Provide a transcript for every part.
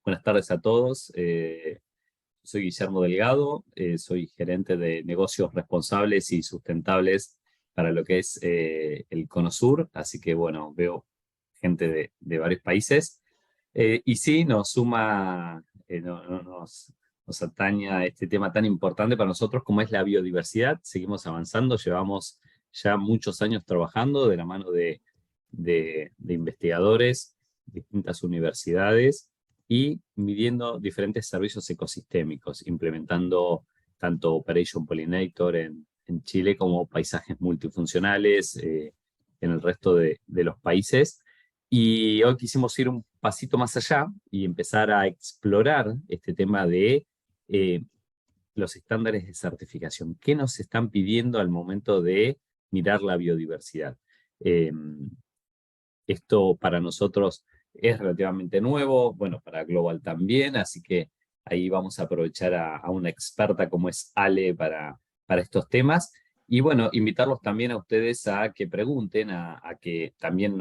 Buenas tardes a todos. Soy Guillermo Delgado, soy gerente de negocios responsables y sustentables para lo que es el Cono Sur, así que bueno, veo gente de varios países. Y sí, nos suma, nos atañe a este tema tan importante para nosotros como es la biodiversidad. Seguimos avanzando, llevamos ya muchos años trabajando de la mano de investigadores, distintas universidades y midiendo diferentes servicios ecosistémicos, implementando tanto Operation Pollinator en Chile como paisajes multifuncionales en el resto de los países. Y hoy quisimos ir un pasito más allá y empezar a explorar este tema de los estándares de certificación. ¿Qué nos están pidiendo al momento de mirar la biodiversidad? Esto para nosotros es relativamente nuevo, bueno, para Global también, así que ahí vamos a aprovechar a una experta como es Ale para estos temas. Y bueno, invitarlos también a ustedes a que pregunten, a que también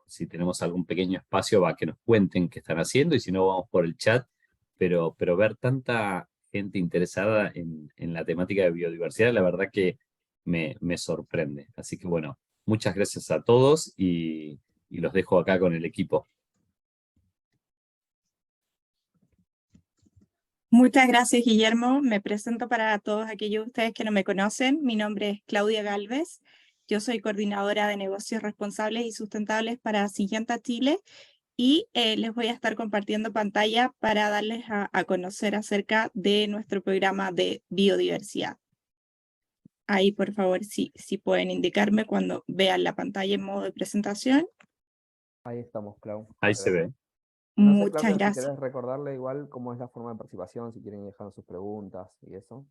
si tenemos algún pequeño espacio, a que nos cuenten qué están haciendo, y si no, vamos por el chat, pero ver tanta gente interesada en la temática de biodiversidad, la verdad que me sorprende. Así que bueno, muchas gracias a todos y los dejo acá con el equipo. Muchas gracias, Guillermo. Me presento para todos aquellos de ustedes que no me conocen. Mi nombre es Claudia Galvez. Yo soy coordinadora de negocios responsables y sustentables para Syngenta Chile y les voy a estar compartiendo pantalla para darles a conocer acerca de nuestro programa de biodiversidad. Ahí, por favor, si pueden indicarme cuando vean la pantalla en modo de presentación. Ahí estamos, Clau. Ahí se ve. No sé, Muchas Claudia, gracias. si querés recordarle igual cómo es la forma de participación, si quieren dejar sus preguntas y eso.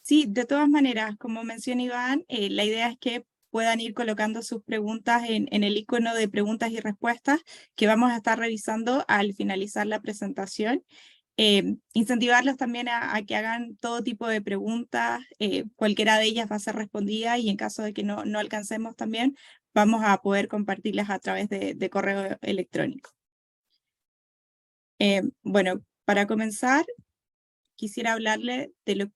Sí, de todas maneras, como menciona Iván, la idea es que puedan ir colocando sus preguntas en el icono de preguntas y respuestas que vamos a estar revisando al finalizar la presentación. Incentivarlos también a que hagan todo tipo de preguntas, cualquiera de ellas va a ser respondida y en caso de que no alcancemos también, vamos a poder compartirlas a través de correo electrónico. Bueno, para comenzar, quisiera hablarle de lo que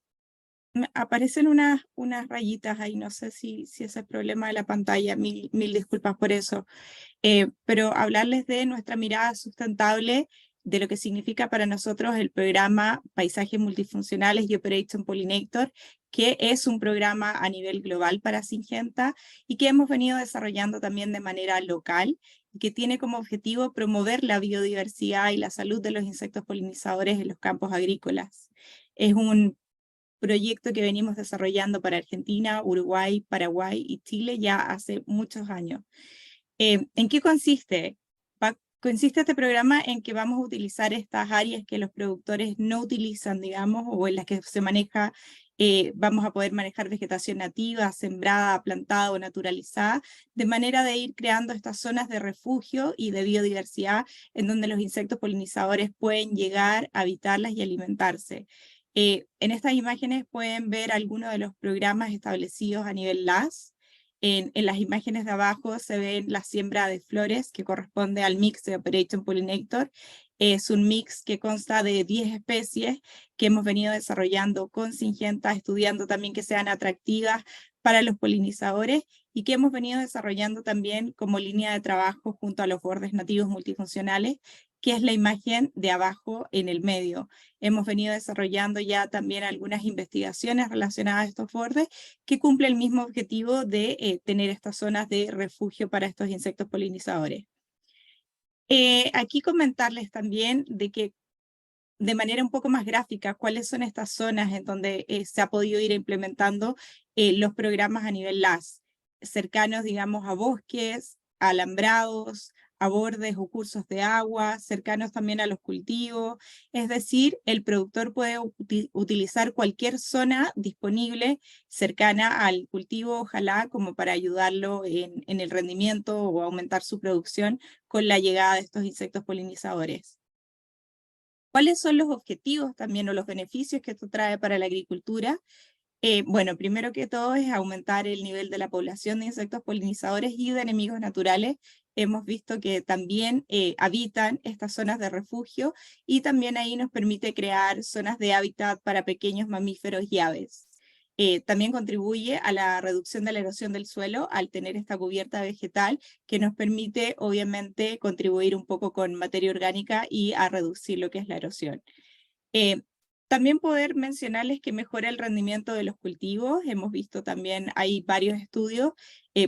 aparecen unas rayitas ahí, no sé si ese es el problema de la pantalla, mil disculpas por eso. Pero hablarles de nuestra mirada sustentable, de lo que significa para nosotros el programa Paisajes Multifuncionales y Operation Pollinator, que es un programa a nivel global para Syngenta y que hemos venido desarrollando también de manera local, y que tiene como objetivo promover la biodiversidad y la salud de los insectos polinizadores en los campos agrícolas. Es un proyecto que venimos desarrollando para Argentina, Uruguay, Paraguay y Chile ya hace muchos años. ¿En qué consiste? Consiste este programa en que vamos a utilizar estas áreas que los productores no utilizan, digamos, o en las que se maneja, vamos a poder manejar vegetación nativa, sembrada, plantada o naturalizada, de manera de ir creando estas zonas de refugio y de biodiversidad en donde los insectos polinizadores pueden llegar, habitarlas y alimentarse. En estas imágenes pueden ver algunos de los programas establecidos a nivel LAS. En las imágenes de abajo se ve la siembra de flores que corresponde al mix de Operation Pollinator. Es un mix que consta de 10 especies que hemos venido desarrollando con Syngenta, estudiando también que sean atractivas para los polinizadores y que hemos venido desarrollando también como línea de trabajo junto a los bordes nativos multifuncionales, que es la imagen de abajo en el medio. Hemos venido desarrollando ya también algunas investigaciones relacionadas a estos bordes que cumplen el mismo objetivo de tener estas zonas de refugio para estos insectos polinizadores. Aquí comentarles también de que de manera un poco más gráfica cuáles son estas zonas en donde se ha podido ir implementando los programas a nivel LAS, cercanos, digamos, a bosques, a alambrados, a bordes o cursos de agua, cercanos también a los cultivos. Es decir, el productor puede utilizar cualquier zona disponible cercana al cultivo, ojalá como para ayudarlo en el rendimiento o aumentar su producción con la llegada de estos insectos polinizadores. ¿Cuáles son los objetivos también o los beneficios que esto trae para la agricultura? Bueno, primero que todo es aumentar el nivel de la población de insectos polinizadores y de enemigos naturales hemos visto que también habitan estas zonas de refugio y también ahí nos permite crear zonas de hábitat para pequeños mamíferos y aves. También contribuye a la reducción de la erosión del suelo al tener esta cubierta vegetal que nos permite obviamente contribuir un poco con materia orgánica y a reducir lo que es la erosión. También poder mencionarles que mejora el rendimiento de los cultivos. Hemos visto también, hay varios estudios,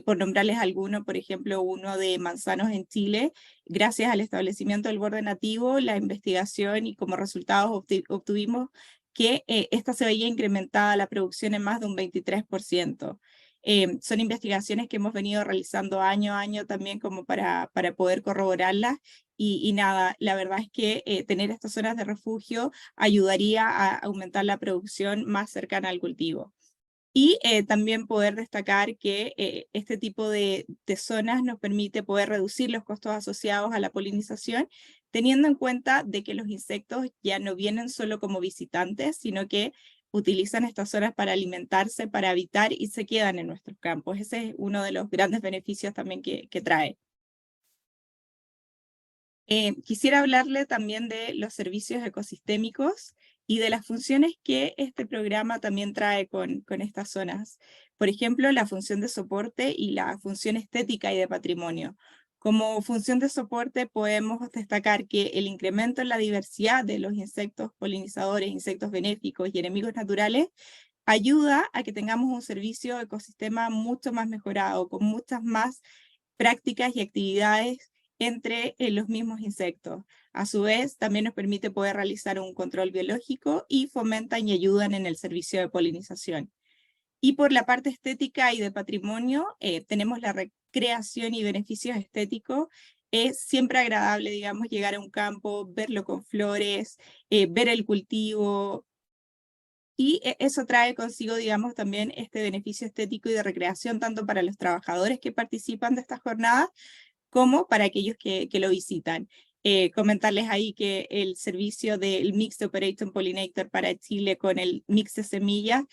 por nombrarles algunos, por ejemplo, uno de manzanos en Chile. Gracias al establecimiento del borde nativo, la investigación y como resultados obtuvimos que esta se veía incrementada la producción en más de un 23%. Son investigaciones que hemos venido realizando año a año también como para poder corroborarlas. Y nada, la verdad es que tener estas zonas de refugio ayudaría a aumentar la producción más cercana al cultivo. Y también poder destacar que este tipo de zonas nos permite poder reducir los costos asociados a la polinización, teniendo en cuenta de que los insectos ya no vienen solo como visitantes, sino que utilizan estas zonas para alimentarse, para habitar y se quedan en nuestros campos. Ese es uno de los grandes beneficios también que trae. Quisiera hablarle también de los servicios ecosistémicos y de las funciones que este programa también trae con estas zonas. Por ejemplo, la función de soporte y la función estética y de patrimonio. Como función de soporte podemos destacar que el incremento en la diversidad de los insectos polinizadores, insectos benéficos y enemigos naturales ayuda a que tengamos un servicio ecosistema mucho más mejorado, con muchas más prácticas y actividades entre los mismos insectos. A su vez, también nos permite poder realizar un control biológico y fomentan y ayudan en el servicio de polinización. Y por la parte estética y de patrimonio, tenemos la recreación y beneficios estéticos. Es siempre agradable, digamos, llegar a un campo, verlo con flores, ver el cultivo, y eso trae consigo, digamos, también este beneficio estético y de recreación, tanto para los trabajadores que participan de estas jornadas, como para aquellos que lo visitan. Comentarles ahí que el servicio del Mixed Operator Pollinator para Chile con el mix de semillas,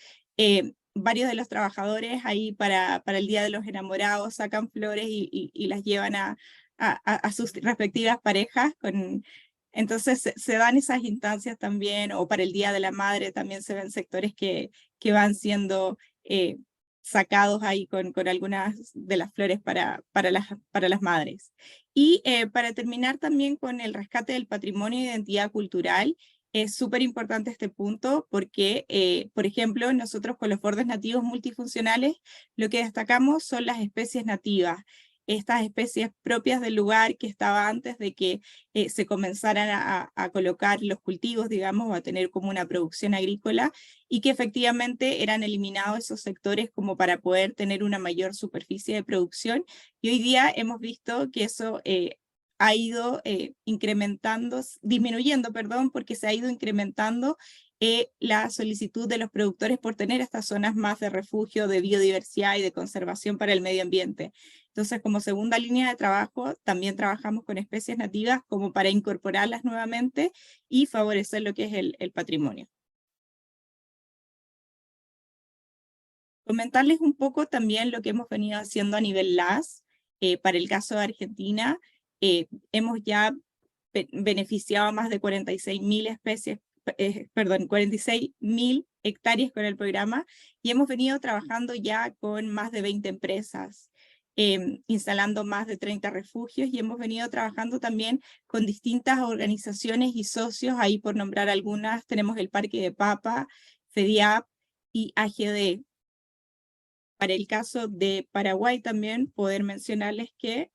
varios de los trabajadores ahí para el Día de los Enamorados sacan flores y las llevan a sus respectivas parejas. Entonces se dan esas instancias también, o para el Día de la Madre también se ven sectores que van siendo sacados ahí con algunas de las flores para las madres. Y para terminar también con el rescate del patrimonio e identidad cultural, es súper importante este punto porque, por ejemplo, nosotros con los bordes nativos multifuncionales, lo que destacamos son las especies nativas, estas especies propias del lugar que estaba antes de que se comenzaran a colocar los cultivos, digamos, o a tener como una producción agrícola, y que efectivamente eran eliminados esos sectores como para poder tener una mayor superficie de producción, y hoy día hemos visto que eso ha ido disminuyendo, perdón, porque se ha ido incrementando la solicitud de los productores por tener estas zonas más de refugio, de biodiversidad y de conservación para el medio ambiente. Entonces, como segunda línea de trabajo, también trabajamos con especies nativas como para incorporarlas nuevamente y favorecer lo que es el patrimonio. Comentarles un poco también lo que hemos venido haciendo a nivel LAS. Para el caso de Argentina, hemos ya beneficiado a más de 46.000 especies, 46.000 hectáreas con el programa, y hemos venido trabajando ya con más de 20 empresas, instalando más de 30 refugios, y hemos venido trabajando también con distintas organizaciones y socios. Ahí por nombrar algunas, tenemos el Parque de Papa, FEDIAP y AGD. Para el caso de Paraguay también poder mencionarles que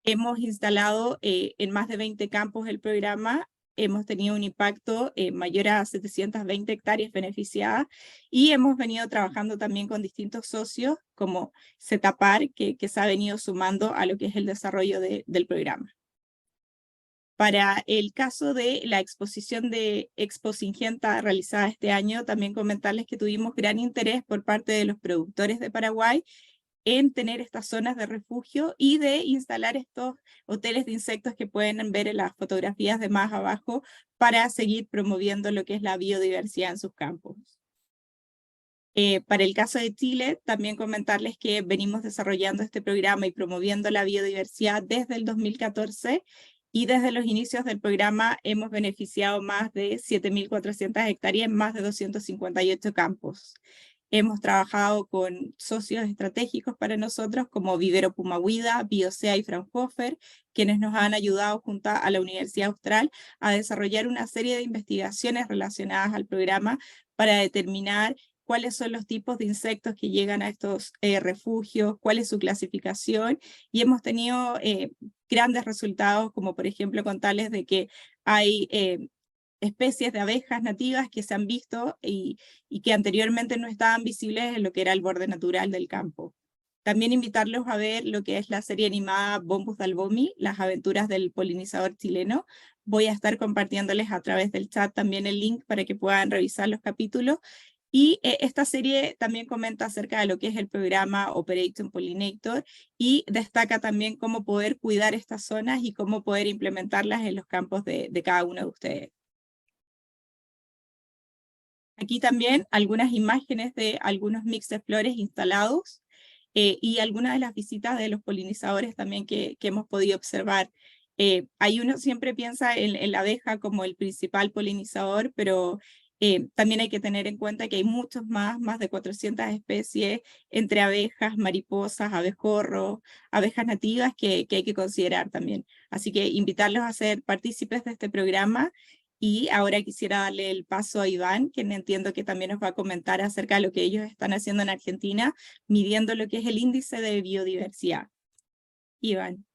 hemos instalado en más de 20 campos el programa, hemos tenido un impacto mayor a 720 hectáreas beneficiadas, y hemos venido trabajando también con distintos socios como CETAPAR, que se ha venido sumando a lo que es el desarrollo del programa. Para el caso de la exposición de Expo Syngenta realizada este año, también comentarles que tuvimos gran interés por parte de los productores de Paraguay en tener estas zonas de refugio y de instalar estos hoteles de insectos que pueden ver en las fotografías de más abajo para seguir promoviendo lo que es la biodiversidad en sus campos. Para el caso de Chile, también comentarles que venimos desarrollando este programa y promoviendo la biodiversidad desde el 2014 y desde los inicios del programa hemos beneficiado más de 7.400 hectáreas en más de 258 campos. Hemos trabajado con socios estratégicos para nosotros como Vivero Pumahuida, Biosea y Fraunhofer, quienes nos han ayudado junto a la Universidad Austral a desarrollar una serie de investigaciones relacionadas al programa para determinar cuáles son los tipos de insectos que llegan a estos refugios, cuál es su clasificación, y hemos tenido grandes resultados, como por ejemplo contarles de que hay especies de abejas nativas que se han visto y que anteriormente no estaban visibles en lo que era el borde natural del campo. También invitarlos a ver lo que es la serie animada Bombus Dalbomi, las aventuras del polinizador chileno. Voy a estar compartiéndoles a través del chat también el link para que puedan revisar los capítulos. Y esta serie también comenta acerca de lo que es el programa Operation Pollinator y destaca también cómo poder cuidar estas zonas y cómo poder implementarlas en los campos de cada uno de ustedes. Aquí también algunas imágenes de algunos mix de flores instalados y algunas de las visitas de los polinizadores también que hemos podido observar. Ahí uno siempre piensa en la abeja como el principal polinizador, pero también hay que tener en cuenta que hay muchos más de 400 especies entre abejas, mariposas, abejorros, abejas nativas que hay que considerar también. Así que invitarlos a ser partícipes de este programa. Y ahora quisiera darle el paso a Iván, quien entiendo que también nos va a comentar acerca de lo que ellos están haciendo en Argentina, midiendo lo que es el índice de biodiversidad. Iván.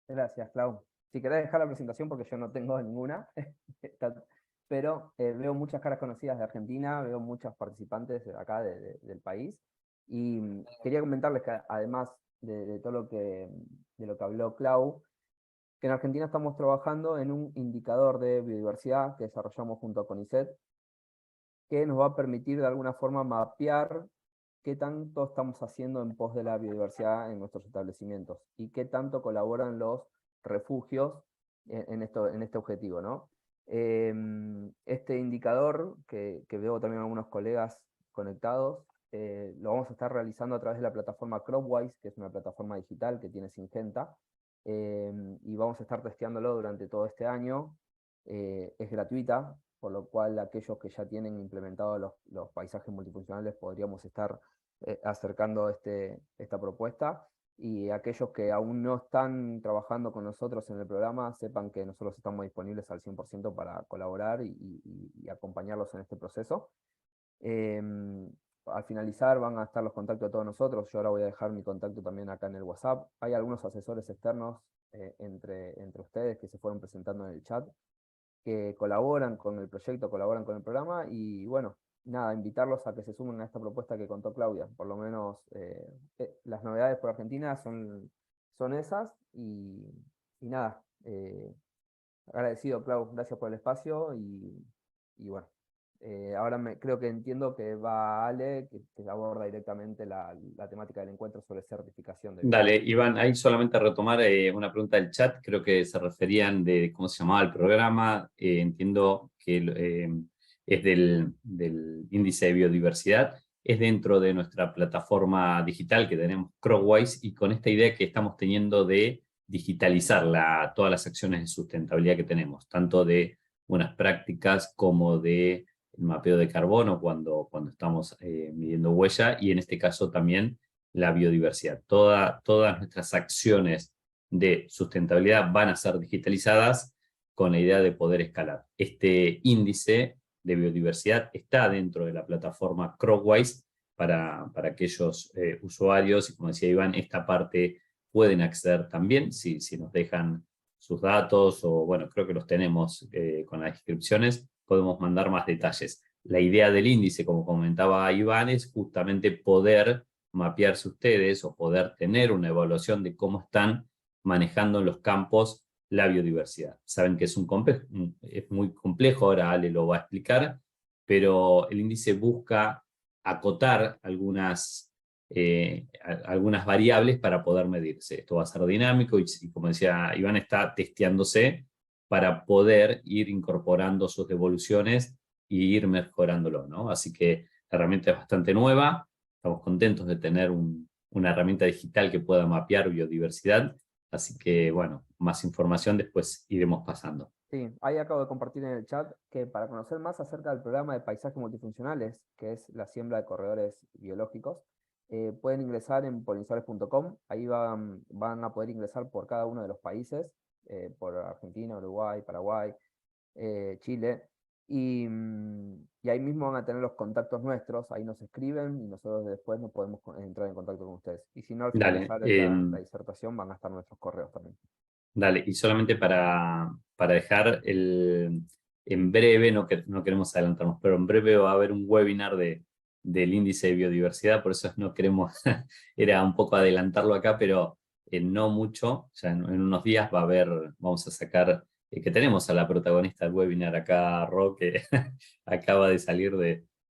Gracias, Clau. Si querés dejar la presentación, porque yo no tengo ninguna, pero veo muchas caras conocidas de Argentina, veo muchos participantes de acá del país, y quería comentarles que además de todo de lo que habló Clau, que en Argentina estamos trabajando en un indicador de biodiversidad que desarrollamos junto a CONICET, que nos va a permitir de alguna forma mapear qué tanto estamos haciendo en pos de la biodiversidad en nuestros establecimientos y qué tanto colaboran los refugios en este objetivo, ¿no? Este indicador, que veo también algunos colegas conectados, lo vamos a estar realizando a través de la plataforma Cropwise, que es una plataforma digital que tiene Syngenta, y vamos a estar testeándolo durante todo este año. Es gratuita, por lo cual aquellos que ya tienen implementados los paisajes multifuncionales podríamos estar acercando esta propuesta, y aquellos que aún no están trabajando con nosotros en el programa, sepan que nosotros estamos disponibles al 100% para colaborar y acompañarlos en este proceso. Al finalizar van a estar los contactos de todos nosotros. Yo ahora voy a dejar mi contacto también acá en el WhatsApp. Hay algunos asesores externos entre ustedes que se fueron presentando en el chat, que colaboran con el proyecto, colaboran con el programa, y bueno, nada, invitarlos a que se sumen a esta propuesta que contó Claudia. Por lo menos las novedades por Argentina son esas, y nada, agradecido, Clau, gracias por el espacio, y bueno. Ahora creo que entiendo que va Ale, que aborda directamente la temática del encuentro sobre certificación de Dale, Iván, ahí solamente retomar una pregunta del chat, creo que se referían de cómo se llamaba el programa, entiendo que es del índice de biodiversidad, es dentro de nuestra plataforma digital que tenemos Cropwise, y con esta idea que estamos teniendo de digitalizar todas las acciones de sustentabilidad que tenemos, tanto de buenas prácticas como de el mapeo de carbono cuando estamos midiendo huella, y en este caso también la biodiversidad. Todas nuestras acciones de sustentabilidad van a ser digitalizadas con la idea de poder escalar. Este índice de biodiversidad está dentro de la plataforma Cropwise para aquellos usuarios, y como decía Iván, esta parte pueden acceder también si nos dejan sus datos, o bueno, creo que los tenemos con las inscripciones, podemos mandar más detalles. La idea del índice, como comentaba Iván, es justamente poder mapearse ustedes o poder tener una evaluación de cómo están manejando en los campos la biodiversidad. Saben que es muy complejo, ahora Ale lo va a explicar, pero el índice busca acotar algunas variables para poder medirse. Esto va a ser dinámico y como decía Iván, está testeándose para poder ir incorporando sus devoluciones y ir mejorándolo, ¿no? Así que herramienta es bastante nueva, estamos contentos de tener una herramienta digital que pueda mapear biodiversidad, así que bueno, más información después iremos pasando. Sí, ahí acabo de compartir en el chat que para conocer más acerca del programa de paisajes multifuncionales, que es la siembra de corredores biológicos, pueden ingresar en polinizales.com, ahí van a poder ingresar por cada uno de los países, por Argentina, Uruguay, Paraguay, Chile, y ahí mismo van a tener los contactos nuestros, ahí nos escriben y nosotros después nos podemos entrar en contacto con ustedes. Y si no, al Dale, finalizar la disertación van a estar nuestros correos también. dale, y solamente para dejar en breve, no queremos adelantarnos, pero en breve va a haber un webinar del índice de biodiversidad, por eso no queremos, era un poco adelantarlo acá, pero no mucho, ya en unos días va a haber, vamos a sacar, que tenemos a la protagonista del webinar acá, Ro, que acaba de salir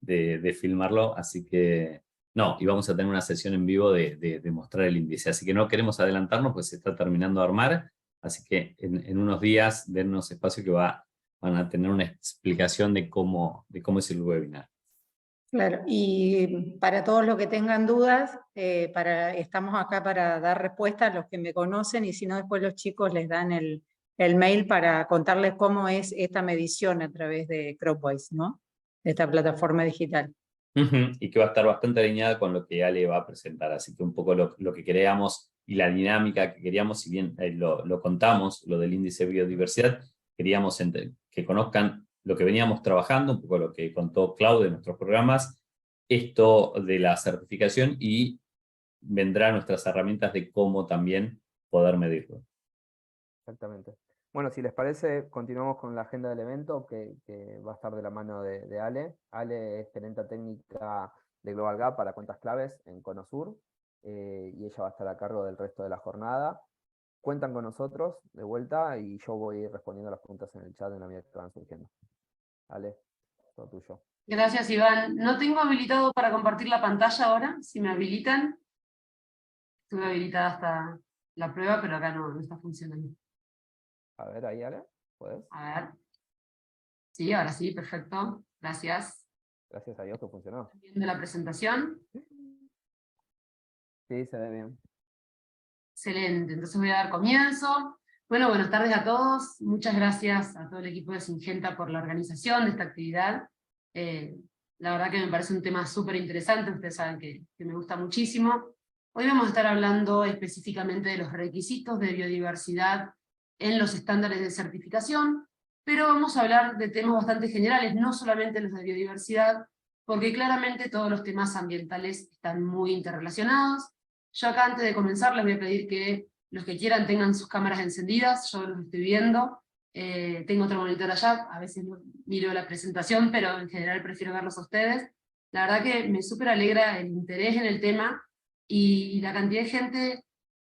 de filmarlo, así que no, y vamos a tener una sesión en vivo de mostrar el índice, así que no queremos adelantarnos, pues se está terminando de armar. Así que en unos días, dennos espacio que van a tener una explicación de cómo es el webinar. Claro, y para todos los que tengan dudas, estamos acá para dar respuesta a los que me conocen, y si no, después los chicos les dan el mail para contarles cómo es esta medición a través de Cropwise, ¿no? De esta plataforma digital. Y que va a estar bastante alineada con lo que Ale va a presentar, así que un poco lo que queríamos y la dinámica que queríamos, si bien lo contamos, lo del índice de biodiversidad, queríamos que conozcan lo que veníamos trabajando, un poco lo que contó Clau de nuestros programas, esto de la certificación, y vendrán nuestras herramientas de cómo también poder medirlo. Exactamente. Bueno, si les parece, continuamos con la agenda del evento, que va a estar de la mano de Ale. Ale es gerente técnica de Global Gap para cuentas claves en Conosur, y ella va a estar a cargo del resto de la jornada. Cuentan con nosotros de vuelta y yo voy a ir respondiendo a las preguntas en el chat en la medida que van surgiendo. Ale, todo tuyo. Gracias, Iván. No tengo habilitado para compartir la pantalla ahora, si me habilitan. Estuve habilitada hasta la prueba, pero acá no está funcionando. A ver, ahí, Ale, ¿puedes? A ver. Sí, ahora sí, perfecto. Gracias. Gracias a Dios que funcionó. Viendo la presentación. Sí, se ve bien. Excelente, entonces voy a dar comienzo. Bueno, buenas tardes a todos. Muchas gracias a todo el equipo de Syngenta por la organización de esta actividad. La verdad que me parece un tema súper interesante, ustedes saben que me gusta muchísimo. Hoy vamos a estar hablando específicamente de los requisitos de biodiversidad en los estándares de certificación, pero vamos a hablar de temas bastante generales, no solamente los de biodiversidad, porque claramente todos los temas ambientales están muy interrelacionados. Yo acá, antes de comenzar, les voy a pedir que los que quieran tengan sus cámaras encendidas, yo los estoy viendo. Tengo otro monitor allá, a veces miro la presentación, pero en general prefiero verlos a ustedes. La verdad que me súper alegra el interés en el tema, y la cantidad de gente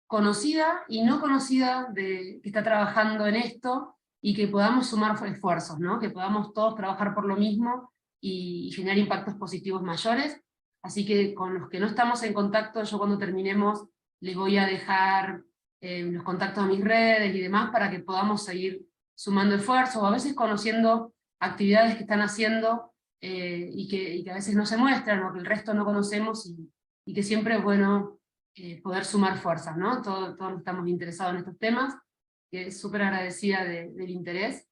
conocida y no conocida que está trabajando en esto, y que podamos sumar esfuerzos, ¿no? Que podamos todos trabajar por lo mismo y generar impactos positivos mayores. Así que con los que no estamos en contacto, yo cuando terminemos les voy a dejar los contactos a mis redes y demás, para que podamos seguir sumando esfuerzos, o a veces conociendo actividades que están haciendo y que a veces no se muestran, o que el resto no conocemos, y que siempre es bueno poder sumar fuerzas, ¿no? Todos estamos interesados en estos temas, que es súper agradecida del interés.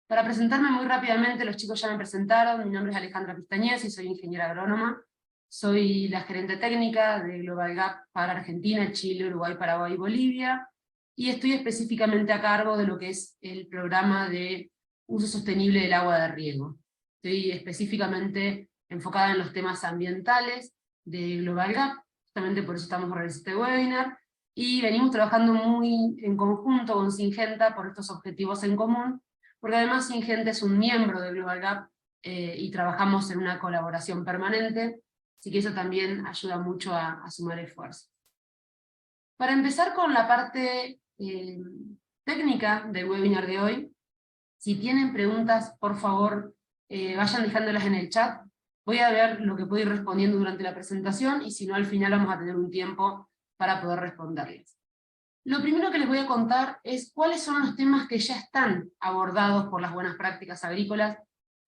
Para presentarme muy rápidamente, los chicos ya me presentaron, mi nombre es Alejandra Pistañez y soy ingeniera agrónoma. Soy la gerente técnica de Global Gap para Argentina, Chile, Uruguay, Paraguay y Bolivia, y estoy específicamente a cargo de lo que es el programa de uso sostenible del agua de riego. Estoy específicamente enfocada en los temas ambientales de Global Gap, justamente por eso estamos organizando este webinar, y venimos trabajando muy en conjunto con Syngenta por estos objetivos en común, porque además Syngenta es un miembro de Global Gap y trabajamos en una colaboración permanente, así que eso también ayuda mucho a sumar esfuerzos. Para empezar con la parte técnica del webinar de hoy, si tienen preguntas, por favor, vayan dejándolas en el chat. Voy a ver lo que puedo ir respondiendo durante la presentación, y si no, al final vamos a tener un tiempo para poder responderles. Lo primero que les voy a contar es cuáles son los temas que ya están abordados por las buenas prácticas agrícolas,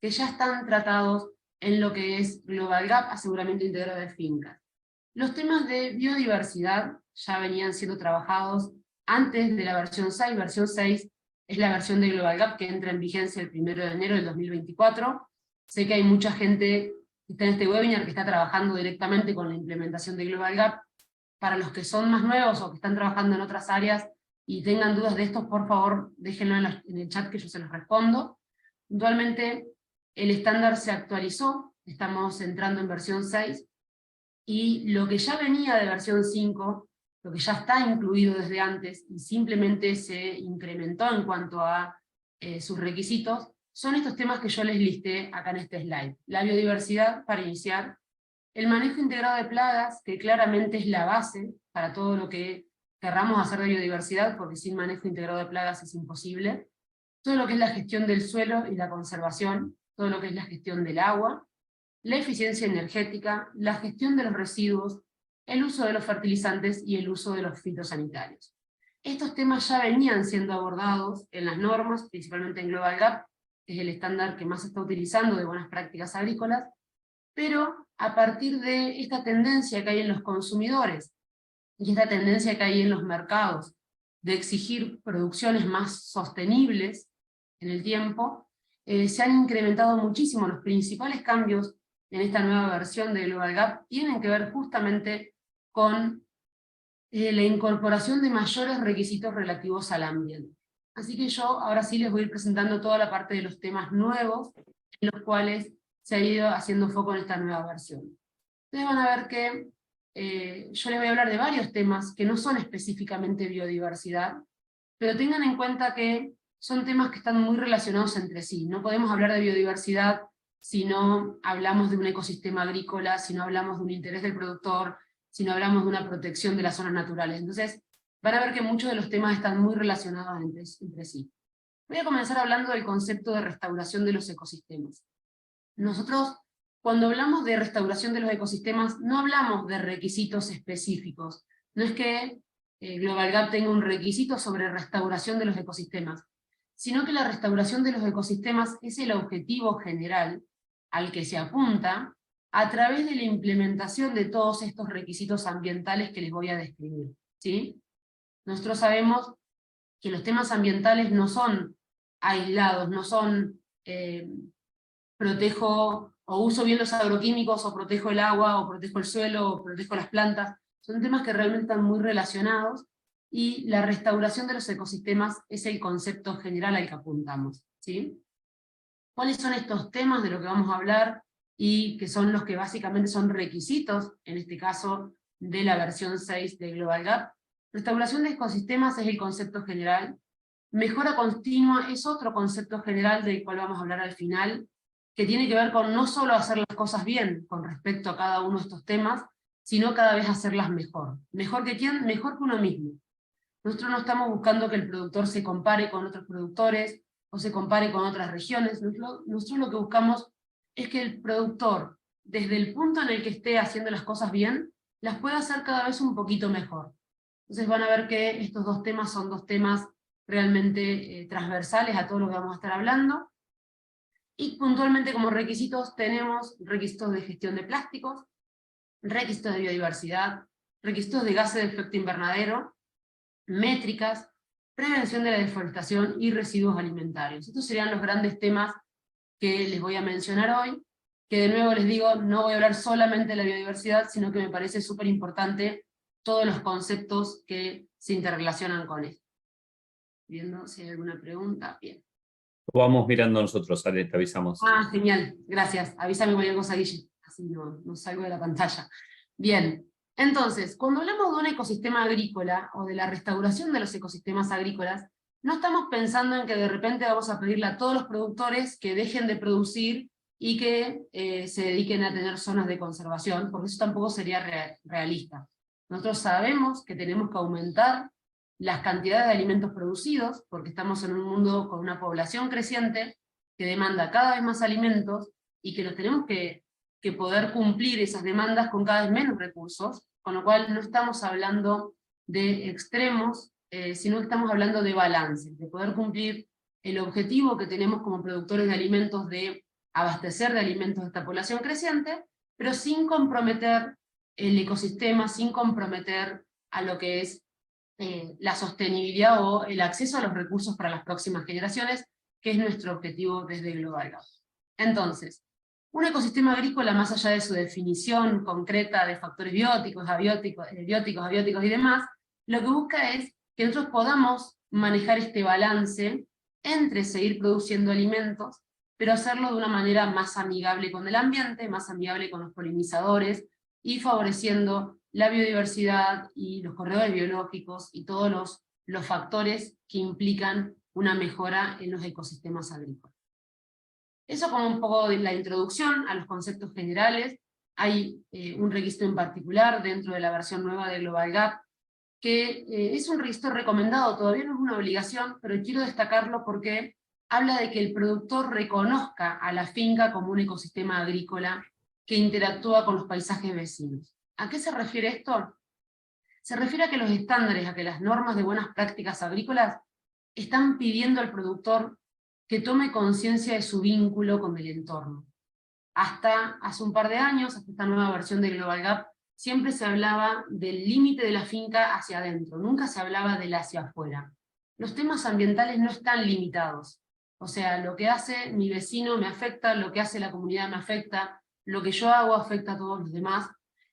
que ya están tratados en lo que es Global Gap, aseguramiento integrado de fincas. Los temas de biodiversidad ya venían siendo trabajados antes de la versión 6. Versión 6 es la versión de Global Gap que entra en vigencia el 1 de enero del 2024. Sé que hay mucha gente que está en este webinar que está trabajando directamente con la implementación de Global Gap. Para los que son más nuevos o que están trabajando en otras áreas y tengan dudas de esto, por favor déjenlo en el chat que yo se los respondo. Puntualmente el estándar se actualizó, estamos entrando en versión 6, y lo que ya venía de versión 5, lo que ya está incluido desde antes, y simplemente se incrementó en cuanto a sus requisitos, son estos temas que yo les listé acá en este slide. La biodiversidad, para iniciar, el manejo integrado de plagas, que claramente es la base para todo lo que querramos hacer de biodiversidad, porque sin manejo integrado de plagas es imposible. Todo lo que es la gestión del suelo y la conservación, todo lo que es la gestión del agua, la eficiencia energética, la gestión de los residuos, el uso de los fertilizantes y el uso de los fitosanitarios. Estos temas ya venían siendo abordados en las normas, principalmente en Global Gap, que es el estándar que más se está utilizando de buenas prácticas agrícolas, pero a partir de esta tendencia que hay en los consumidores, y esta tendencia que hay en los mercados, de exigir producciones más sostenibles en el tiempo, se han incrementado muchísimo. Los principales cambios en esta nueva versión de Global Gap tienen que ver justamente con la incorporación de mayores requisitos relativos al ambiente. Así que yo ahora sí les voy a ir presentando toda la parte de los temas nuevos, en los cuales se ha ido haciendo foco en esta nueva versión. Ustedes van a ver que yo les voy a hablar de varios temas que no son específicamente biodiversidad, pero tengan en cuenta que son temas que están muy relacionados entre sí. No podemos hablar de biodiversidad si no hablamos de un ecosistema agrícola, si no hablamos de un interés del productor, si no hablamos de una protección de las zonas naturales. Entonces, van a ver que muchos de los temas están muy relacionados entre sí. Voy a comenzar hablando del concepto de restauración de los ecosistemas. Nosotros, cuando hablamos de restauración de los ecosistemas, no hablamos de requisitos específicos. No es que Global Gap tenga un requisito sobre restauración de los ecosistemas, sino que la restauración de los ecosistemas es el objetivo general al que se apunta a través de la implementación de todos estos requisitos ambientales que les voy a describir, ¿sí? Nosotros sabemos que los temas ambientales no son aislados, no son protejo o uso bien los agroquímicos, o protejo el agua, o protejo el suelo, o protejo las plantas. Son temas que realmente están muy relacionados, y la restauración de los ecosistemas es el concepto general al que apuntamos, ¿sí? ¿Cuáles son estos temas de lo que vamos a hablar, y que son los que básicamente son requisitos, en este caso, de la versión 6 de Global Gap? Restauración de ecosistemas es el concepto general. Mejora continua es otro concepto general del cual vamos a hablar al final, que tiene que ver con no solo hacer las cosas bien con respecto a cada uno de estos temas, sino cada vez hacerlas mejor. ¿Mejor que quién? Mejor que uno mismo. Nosotros no estamos buscando que el productor se compare con otros productores, o se compare con otras regiones. Nosotros lo que buscamos es que el productor, desde el punto en el que esté haciendo las cosas bien, las pueda hacer cada vez un poquito mejor. Entonces van a ver que estos dos temas son dos temas realmente transversales a todo lo que vamos a estar hablando. Y puntualmente como requisitos tenemos requisitos de gestión de plásticos, requisitos de biodiversidad, requisitos de gases de efecto invernadero, métricas, prevención de la deforestación y residuos alimentarios. Estos serían los grandes temas que les voy a mencionar hoy, que de nuevo les digo, no voy a hablar solamente de la biodiversidad, sino que me parece súper importante todos los conceptos que se interrelacionan con esto. Viendo si hay alguna pregunta. Bien. Lo vamos mirando nosotros, Ale, te avisamos. Ah, genial, gracias. Avísame cualquier cosa, Guille, así no salgo de la pantalla. Bien, entonces, cuando hablamos de un ecosistema agrícola, o de la restauración de los ecosistemas agrícolas, no estamos pensando en que de repente vamos a pedirle a todos los productores que dejen de producir y que se dediquen a tener zonas de conservación, porque eso tampoco sería realista. Nosotros sabemos que tenemos que aumentar las cantidades de alimentos producidos, porque estamos en un mundo con una población creciente que demanda cada vez más alimentos, y que los tenemos que poder cumplir esas demandas con cada vez menos recursos, con lo cual no estamos hablando de extremos, sino que estamos hablando de balance, de poder cumplir el objetivo que tenemos como productores de alimentos de abastecer de alimentos a esta población creciente, pero sin comprometer el ecosistema, sin comprometer a lo que es la sostenibilidad o el acceso a los recursos para las próximas generaciones, que es nuestro objetivo desde Global Gap. Entonces, un ecosistema agrícola, más allá de su definición concreta de factores bióticos, abióticos y demás, lo que busca es que nosotros podamos manejar este balance entre seguir produciendo alimentos, pero hacerlo de una manera más amigable con el ambiente, más amigable con los polinizadores, y favoreciendo la biodiversidad y los corredores biológicos y todos los factores que implican una mejora en los ecosistemas agrícolas. Eso como un poco de la introducción a los conceptos generales. Hay un registro en particular dentro de la versión nueva de Global Gap, que es un registro recomendado, todavía no es una obligación, pero quiero destacarlo porque habla de que el productor reconozca a la finca como un ecosistema agrícola que interactúa con los paisajes vecinos. ¿A qué se refiere esto? Se refiere a que los estándares, a que las normas de buenas prácticas agrícolas están pidiendo al productor que tome conciencia de su vínculo con el entorno. Hasta hace un par de años, hasta esta nueva versión de Global Gap, siempre se hablaba del límite de la finca hacia adentro, nunca se hablaba del hacia afuera. Los temas ambientales no están limitados. O sea, lo que hace mi vecino me afecta, lo que hace la comunidad me afecta, lo que yo hago afecta a todos los demás.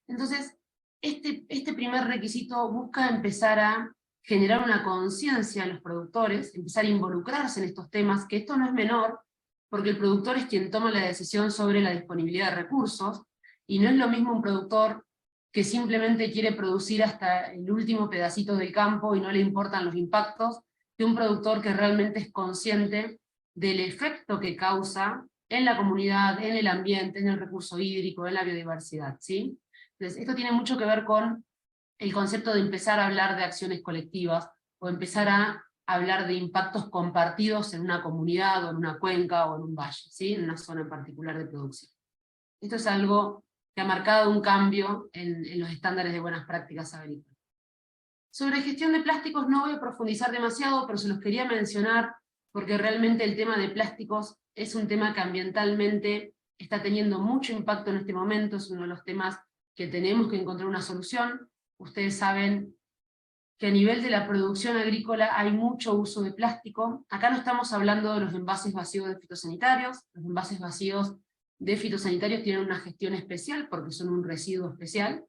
Entonces, este primer requisito busca empezar a generar una conciencia en los productores, empezar a involucrarse en estos temas, que esto no es menor, porque el productor es quien toma la decisión sobre la disponibilidad de recursos, y no es lo mismo un productor que simplemente quiere producir hasta el último pedacito del campo y no le importan los impactos, que un productor que realmente es consciente del efecto que causa en la comunidad, en el ambiente, en el recurso hídrico, en la biodiversidad, ¿sí? Entonces, esto tiene mucho que ver con el concepto de empezar a hablar de acciones colectivas, o empezar a hablar de impactos compartidos en una comunidad, o en una cuenca, o en un valle, ¿sí? En una zona en particular de producción. Esto es algo que ha marcado un cambio en los estándares de buenas prácticas agrícolas. Sobre gestión de plásticos no voy a profundizar demasiado, pero se los quería mencionar porque realmente el tema de plásticos es un tema que ambientalmente está teniendo mucho impacto en este momento, es uno de los temas que tenemos que encontrar una solución. Ustedes saben que a nivel de la producción agrícola hay mucho uso de plástico. Acá no estamos hablando de los envases vacíos de fitosanitarios. Los envases vacíos de fitosanitarios tienen una gestión especial porque son un residuo especial,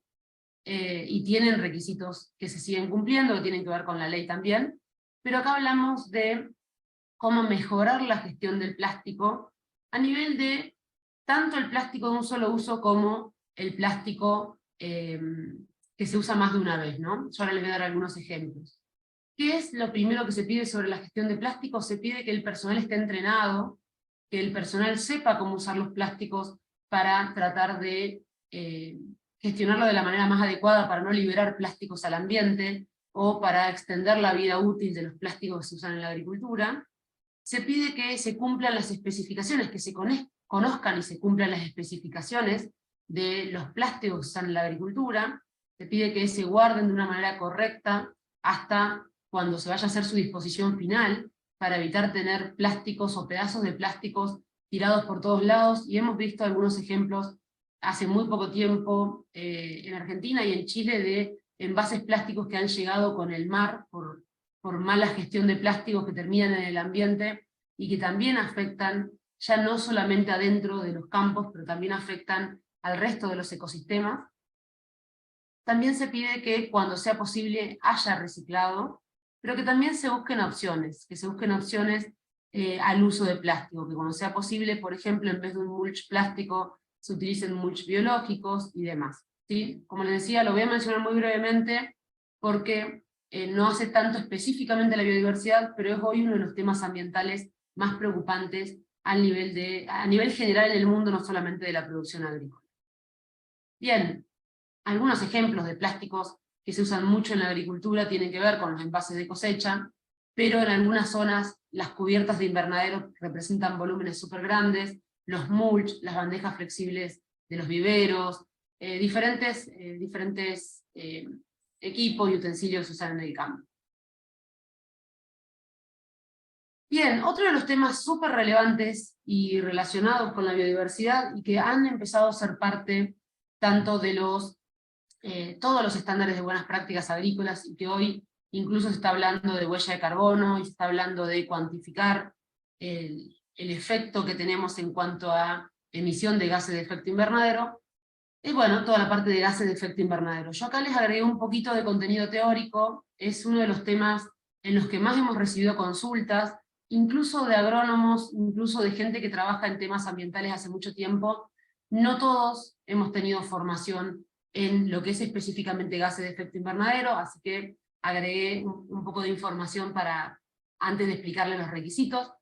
y tienen requisitos que se siguen cumpliendo, que tienen que ver con la ley también, pero acá hablamos de cómo mejorar la gestión del plástico a nivel de tanto el plástico de un solo uso como el plástico que se usa más de una vez, ¿no? Yo ahora les voy a dar algunos ejemplos. ¿Qué es lo primero que se pide sobre la gestión de plásticos? Se pide que el personal esté entrenado, que el personal sepa cómo usar los plásticos para tratar de gestionarlo de la manera más adecuada para no liberar plásticos al ambiente, o para extender la vida útil de los plásticos que se usan en la agricultura. Se pide que se cumplan las especificaciones, que se conozcan y se cumplan las especificaciones de los plásticos que se usan en la agricultura. Se pide que se guarden de una manera correcta hasta cuando se vaya a hacer su disposición final, para evitar tener plásticos o pedazos de plásticos tirados por todos lados, y hemos visto algunos ejemplos hace muy poco tiempo en Argentina y en Chile de envases plásticos que han llegado con el mar por mala gestión de plásticos que terminan en el ambiente, y que también afectan ya no solamente adentro de los campos, pero también afectan al resto de los ecosistemas. También se pide que cuando sea posible haya reciclado, pero que también se busquen opciones, al uso de plástico, que cuando sea posible, por ejemplo, en vez de un mulch plástico, se utilicen mulch biológicos y demás, ¿sí? Como les decía, lo voy a mencionar muy brevemente, porque no hace tanto específicamente la biodiversidad, pero es hoy uno de los temas ambientales más preocupantes a nivel general en el mundo, no solamente de la producción agrícola. Bien, algunos ejemplos de plásticos que se usan mucho en la agricultura tienen que ver con los envases de cosecha, pero en algunas zonas las cubiertas de invernadero representan volúmenes súper grandes, los mulch, las bandejas flexibles de los viveros, diferentes equipos y utensilios que se usan en el campo. Bien, otro de los temas súper relevantes y relacionados con la biodiversidad y que han empezado a ser parte tanto de todos los estándares de buenas prácticas agrícolas y que hoy incluso se está hablando de huella de carbono y se está hablando de cuantificar el efecto que tenemos en cuanto a emisión de gases de efecto invernadero, y bueno, toda la parte de gases de efecto invernadero. Yo acá les agregué un poquito de contenido teórico, es uno de los temas en los que más hemos recibido consultas, incluso de agrónomos, incluso de gente que trabaja en temas ambientales hace mucho tiempo. No todos hemos tenido formación en lo que es específicamente gases de efecto invernadero, así que agregué un poco de información para, antes de explicarles los requisitos.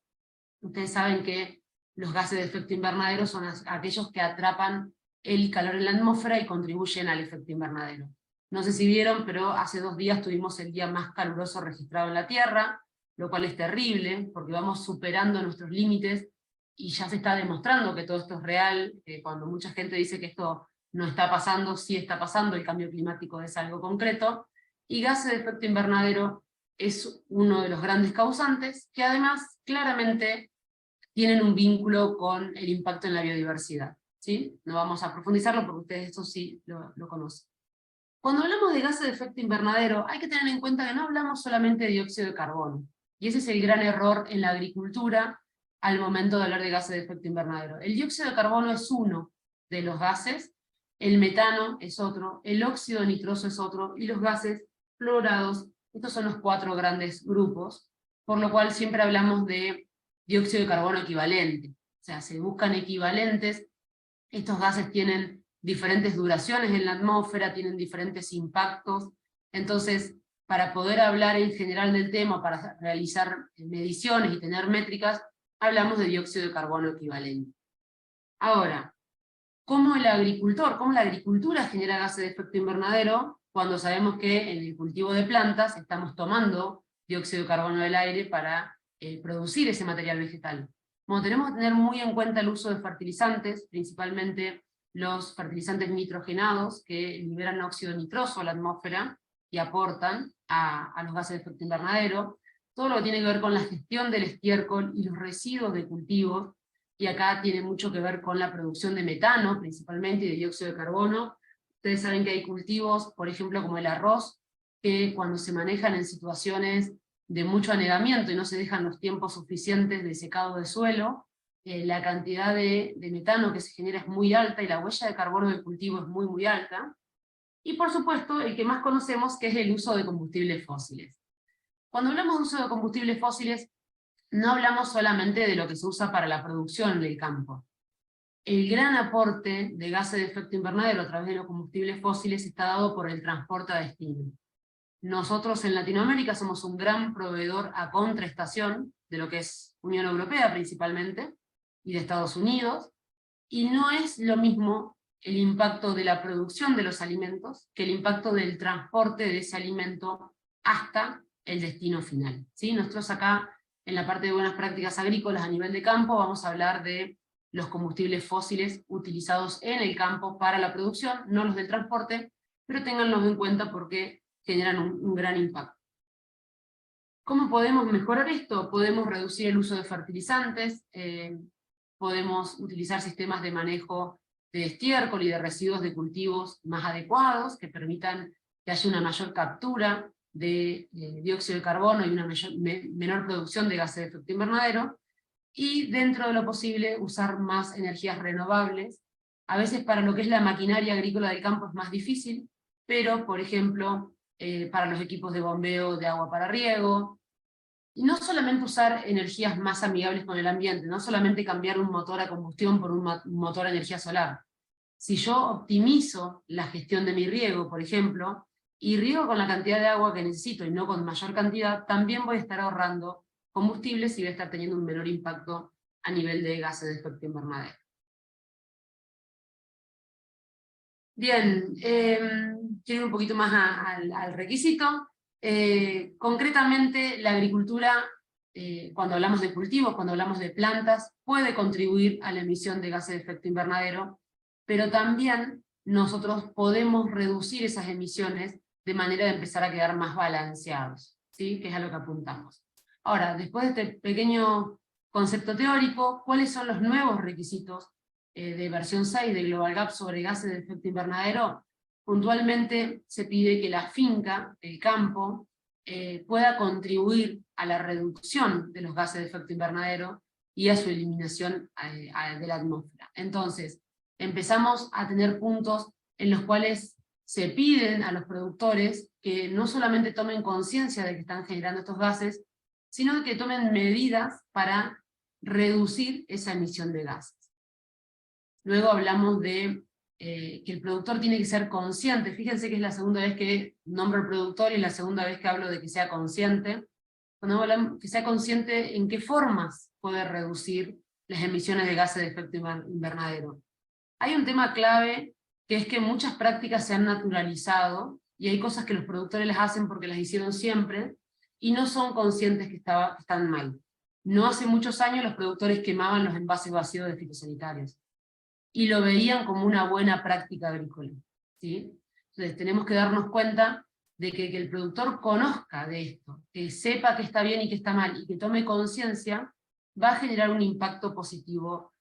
Ustedes saben que los gases de efecto invernadero son aquellos que atrapan el calor en la atmósfera y contribuyen al efecto invernadero. No sé si vieron, pero hace 2 días tuvimos el día más caluroso registrado en la Tierra, lo cual es terrible, porque vamos superando nuestros límites, y ya se está demostrando que todo esto es real. Cuando mucha gente dice que esto no está pasando, sí está pasando, el cambio climático es algo concreto, y gases de efecto invernadero es uno de los grandes causantes, que además claramente tienen un vínculo con el impacto en la biodiversidad, ¿sí? No vamos a profundizarlo porque ustedes esto sí lo conocen. Cuando hablamos de gases de efecto invernadero, hay que tener en cuenta que no hablamos solamente de dióxido de carbono, y ese es el gran error en la agricultura al momento de hablar de gases de efecto invernadero. El dióxido de carbono es uno de los gases, el metano es otro, el óxido nitroso es otro, y los gases fluorados, estos son los 4 grandes grupos, por lo cual siempre hablamos de dióxido de carbono equivalente. O sea, se buscan equivalentes. Estos gases tienen diferentes duraciones en la atmósfera, tienen diferentes impactos. Entonces, para poder hablar en general del tema, para realizar mediciones y tener métricas, hablamos de dióxido de carbono equivalente. Ahora, ¿cómo la agricultura genera gases de efecto invernadero cuando sabemos que en el cultivo de plantas estamos tomando dióxido de carbono del aire para producir ese material vegetal? Bueno, tenemos que tener muy en cuenta el uso de fertilizantes, principalmente los fertilizantes nitrogenados, que liberan óxido nitroso a la atmósfera y aportan a los gases de efecto invernadero. Todo lo que tiene que ver con la gestión del estiércol y los residuos de cultivos, y acá tiene mucho que ver con la producción de metano, principalmente, y de dióxido de carbono. Ustedes saben que hay cultivos, por ejemplo, como el arroz, que cuando se manejan en situaciones de mucho anegamiento y no se dejan los tiempos suficientes de secado de suelo, la cantidad de metano que se genera es muy alta y la huella de carbono del cultivo es muy, muy alta. Y por supuesto, el que más conocemos, que es el uso de combustibles fósiles. Cuando hablamos de uso de combustibles fósiles, no hablamos solamente de lo que se usa para la producción del campo. El gran aporte de gases de efecto invernadero a través de los combustibles fósiles está dado por el transporte a destino. Nosotros en Latinoamérica somos un gran proveedor a contraestación de lo que es Unión Europea principalmente, y de Estados Unidos, y no es lo mismo el impacto de la producción de los alimentos que el impacto del transporte de ese alimento hasta el destino final, ¿sí? Nosotros acá, en la parte de buenas prácticas agrícolas a nivel de campo, vamos a hablar de los combustibles fósiles utilizados en el campo para la producción, no los del transporte, pero ténganlos en cuenta porque generan un gran impacto. ¿Cómo podemos mejorar esto? Podemos reducir el uso de fertilizantes, podemos utilizar sistemas de manejo de estiércol y de residuos de cultivos más adecuados, que permitan que haya una mayor captura de dióxido de carbono y una menor producción de gases de efecto invernadero, y dentro de lo posible usar más energías renovables. A veces para lo que es la maquinaria agrícola del campo es más difícil, pero por ejemplo para los equipos de bombeo de agua para riego, y no solamente usar energías más amigables con el ambiente, no solamente cambiar un motor a combustión por un motor a energía solar. Si yo optimizo la gestión de mi riego, por ejemplo, y riego con la cantidad de agua que necesito y no con mayor cantidad, también voy a estar ahorrando combustibles y voy a estar teniendo un menor impacto a nivel de gases de efecto invernadero. Bien, quiero ir un poquito más al requisito. Concretamente, la agricultura, cuando hablamos de cultivos, cuando hablamos de plantas, puede contribuir a la emisión de gases de efecto invernadero, pero también nosotros podemos reducir esas emisiones de manera de empezar a quedar más balanceados, ¿sí? Que es a lo que apuntamos. Ahora, después de este pequeño concepto teórico, ¿cuáles son los nuevos requisitos de versión 6 de Global Gap sobre gases de efecto invernadero? Puntualmente se pide que la finca, el campo, pueda contribuir a la reducción de los gases de efecto invernadero y a su eliminación de la atmósfera. Entonces, empezamos a tener puntos en los cuales se piden a los productores que no solamente tomen conciencia de que están generando estos gases, sino que tomen medidas para reducir esa emisión de gases. Luego hablamos de que el productor tiene que ser consciente. Fíjense que es la segunda vez que nombro al productor y la segunda vez que hablo de que sea consciente. Cuando hablamos que sea consciente en qué formas puede reducir las emisiones de gases de efecto invernadero. Hay un tema clave que es que muchas prácticas se han naturalizado y hay cosas que los productores las hacen porque las hicieron siempre y no son conscientes que están mal. No hace muchos años los productores quemaban los envases vacíos de fitosanitarios y lo veían como una buena práctica agrícola, ¿sí? Entonces tenemos que darnos cuenta de que el productor conozca de esto, que sepa que está bien y que está mal, y que tome conciencia, va a generar un impacto positivo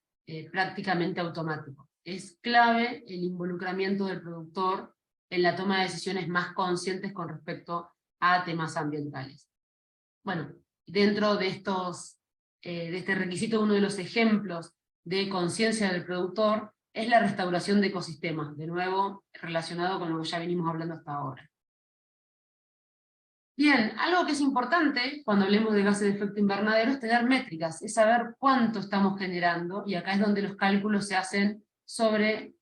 prácticamente automático. Es clave el involucramiento del productor en la toma de decisiones más conscientes con respecto a temas ambientales. Bueno, dentro de este requisito, uno de los ejemplos de conciencia del productor es la restauración de ecosistemas, de nuevo relacionado con lo que ya venimos hablando hasta ahora. Bien, algo que es importante cuando hablemos de gases de efecto invernadero es tener métricas, es saber cuánto estamos generando, y acá es donde los cálculos se hacen sobre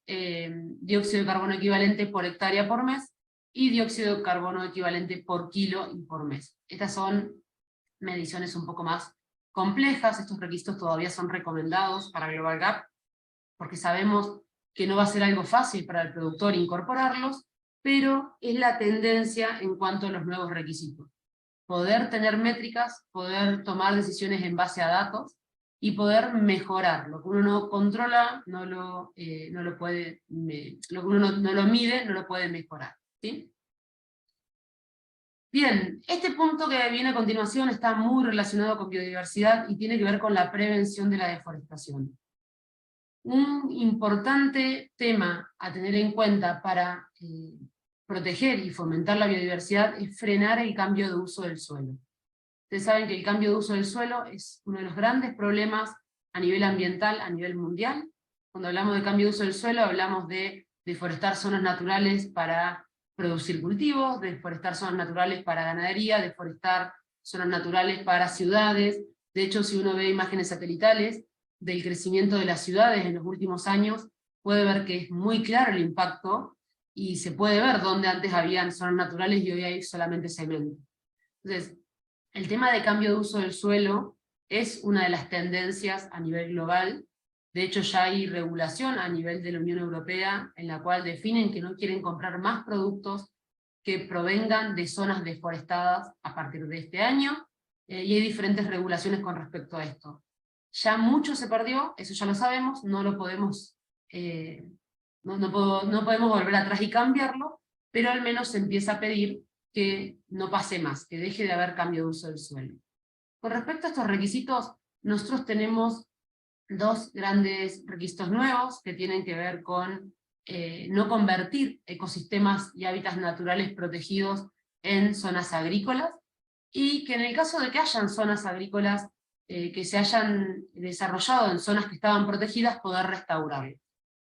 dióxido de carbono equivalente por hectárea por mes, y dióxido de carbono equivalente por kilo y por mes. Estas son mediciones un poco más complejas, estos requisitos todavía son recomendados para Global Gap, porque sabemos que no va a ser algo fácil para el productor incorporarlos, pero es la tendencia en cuanto a los nuevos requisitos. Poder tener métricas, poder tomar decisiones en base a datos, y poder mejorar. Lo que uno no controla, no lo puede, lo que uno no lo mide, no lo puede mejorar, ¿sí? Bien, este punto que viene a continuación está muy relacionado con biodiversidad y tiene que ver con la prevención de la deforestación. Un importante tema a tener en cuenta para proteger y fomentar la biodiversidad es frenar el cambio de uso del suelo. Ustedes saben que el cambio de uso del suelo es uno de los grandes problemas a nivel ambiental, a nivel mundial. Cuando hablamos de cambio de uso del suelo, hablamos de deforestar zonas naturales para producir cultivos, deforestar zonas naturales para ganadería, deforestar zonas naturales para ciudades. De hecho, si uno ve imágenes satelitales del crecimiento de las ciudades en los últimos años, puede ver que es muy claro el impacto, y se puede ver dónde antes habían zonas naturales y hoy hay solamente cemento. Entonces, el tema de cambio de uso del suelo es una de las tendencias a nivel global. De hecho, ya hay regulación a nivel de la Unión Europea en la cual definen que no quieren comprar más productos que provengan de zonas deforestadas a partir de este año, y hay diferentes regulaciones con respecto a esto. Ya mucho se perdió, eso ya lo sabemos, no lo podemos, no podemos volver atrás y cambiarlo, pero al menos se empieza a pedir que no pase más, que deje de haber cambio de uso del suelo. Con respecto a estos requisitos, nosotros tenemos dos grandes requisitos nuevos que tienen que ver con no convertir ecosistemas y hábitats naturales protegidos en zonas agrícolas, y que en el caso de que hayan zonas agrícolas que se hayan desarrollado en zonas que estaban protegidas, poder restaurarlas.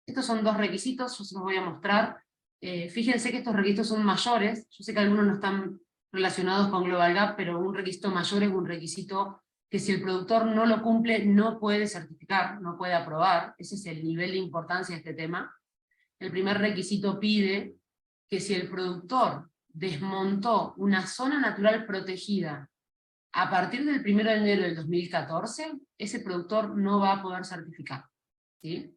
Estos son dos requisitos, yo se los voy a mostrar. Fíjense que estos requisitos son mayores, yo sé que algunos no están relacionados con Global Gap, pero un requisito mayor es un requisito que si el productor no lo cumple, no puede certificar, no puede aprobar. Ese es el nivel de importancia de este tema. El primer requisito pide que si el productor desmontó una zona natural protegida a partir del 1 de enero del 2014, ese productor no va a poder certificar, ¿sí?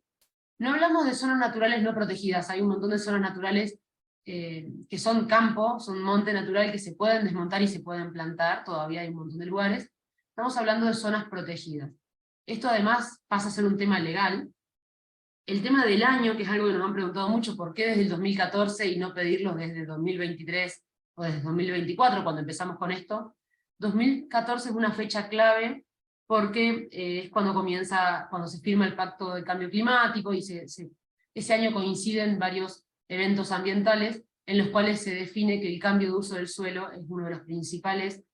No hablamos de zonas naturales no protegidas, hay un montón de zonas naturales que son campo, son monte natural que se pueden desmontar y se pueden plantar, todavía hay un montón de lugares. Estamos hablando de zonas protegidas. Esto además pasa a ser un tema legal. El tema del año, que es algo que nos han preguntado mucho, ¿por qué desde el 2014 y no pedirlo desde 2023 o desde 2024, cuando empezamos con esto? 2014 es una fecha clave porque es cuando se firma el Pacto de Cambio Climático, y ese año coinciden varios eventos ambientales en los cuales se define que el cambio de uso del suelo es uno de los principales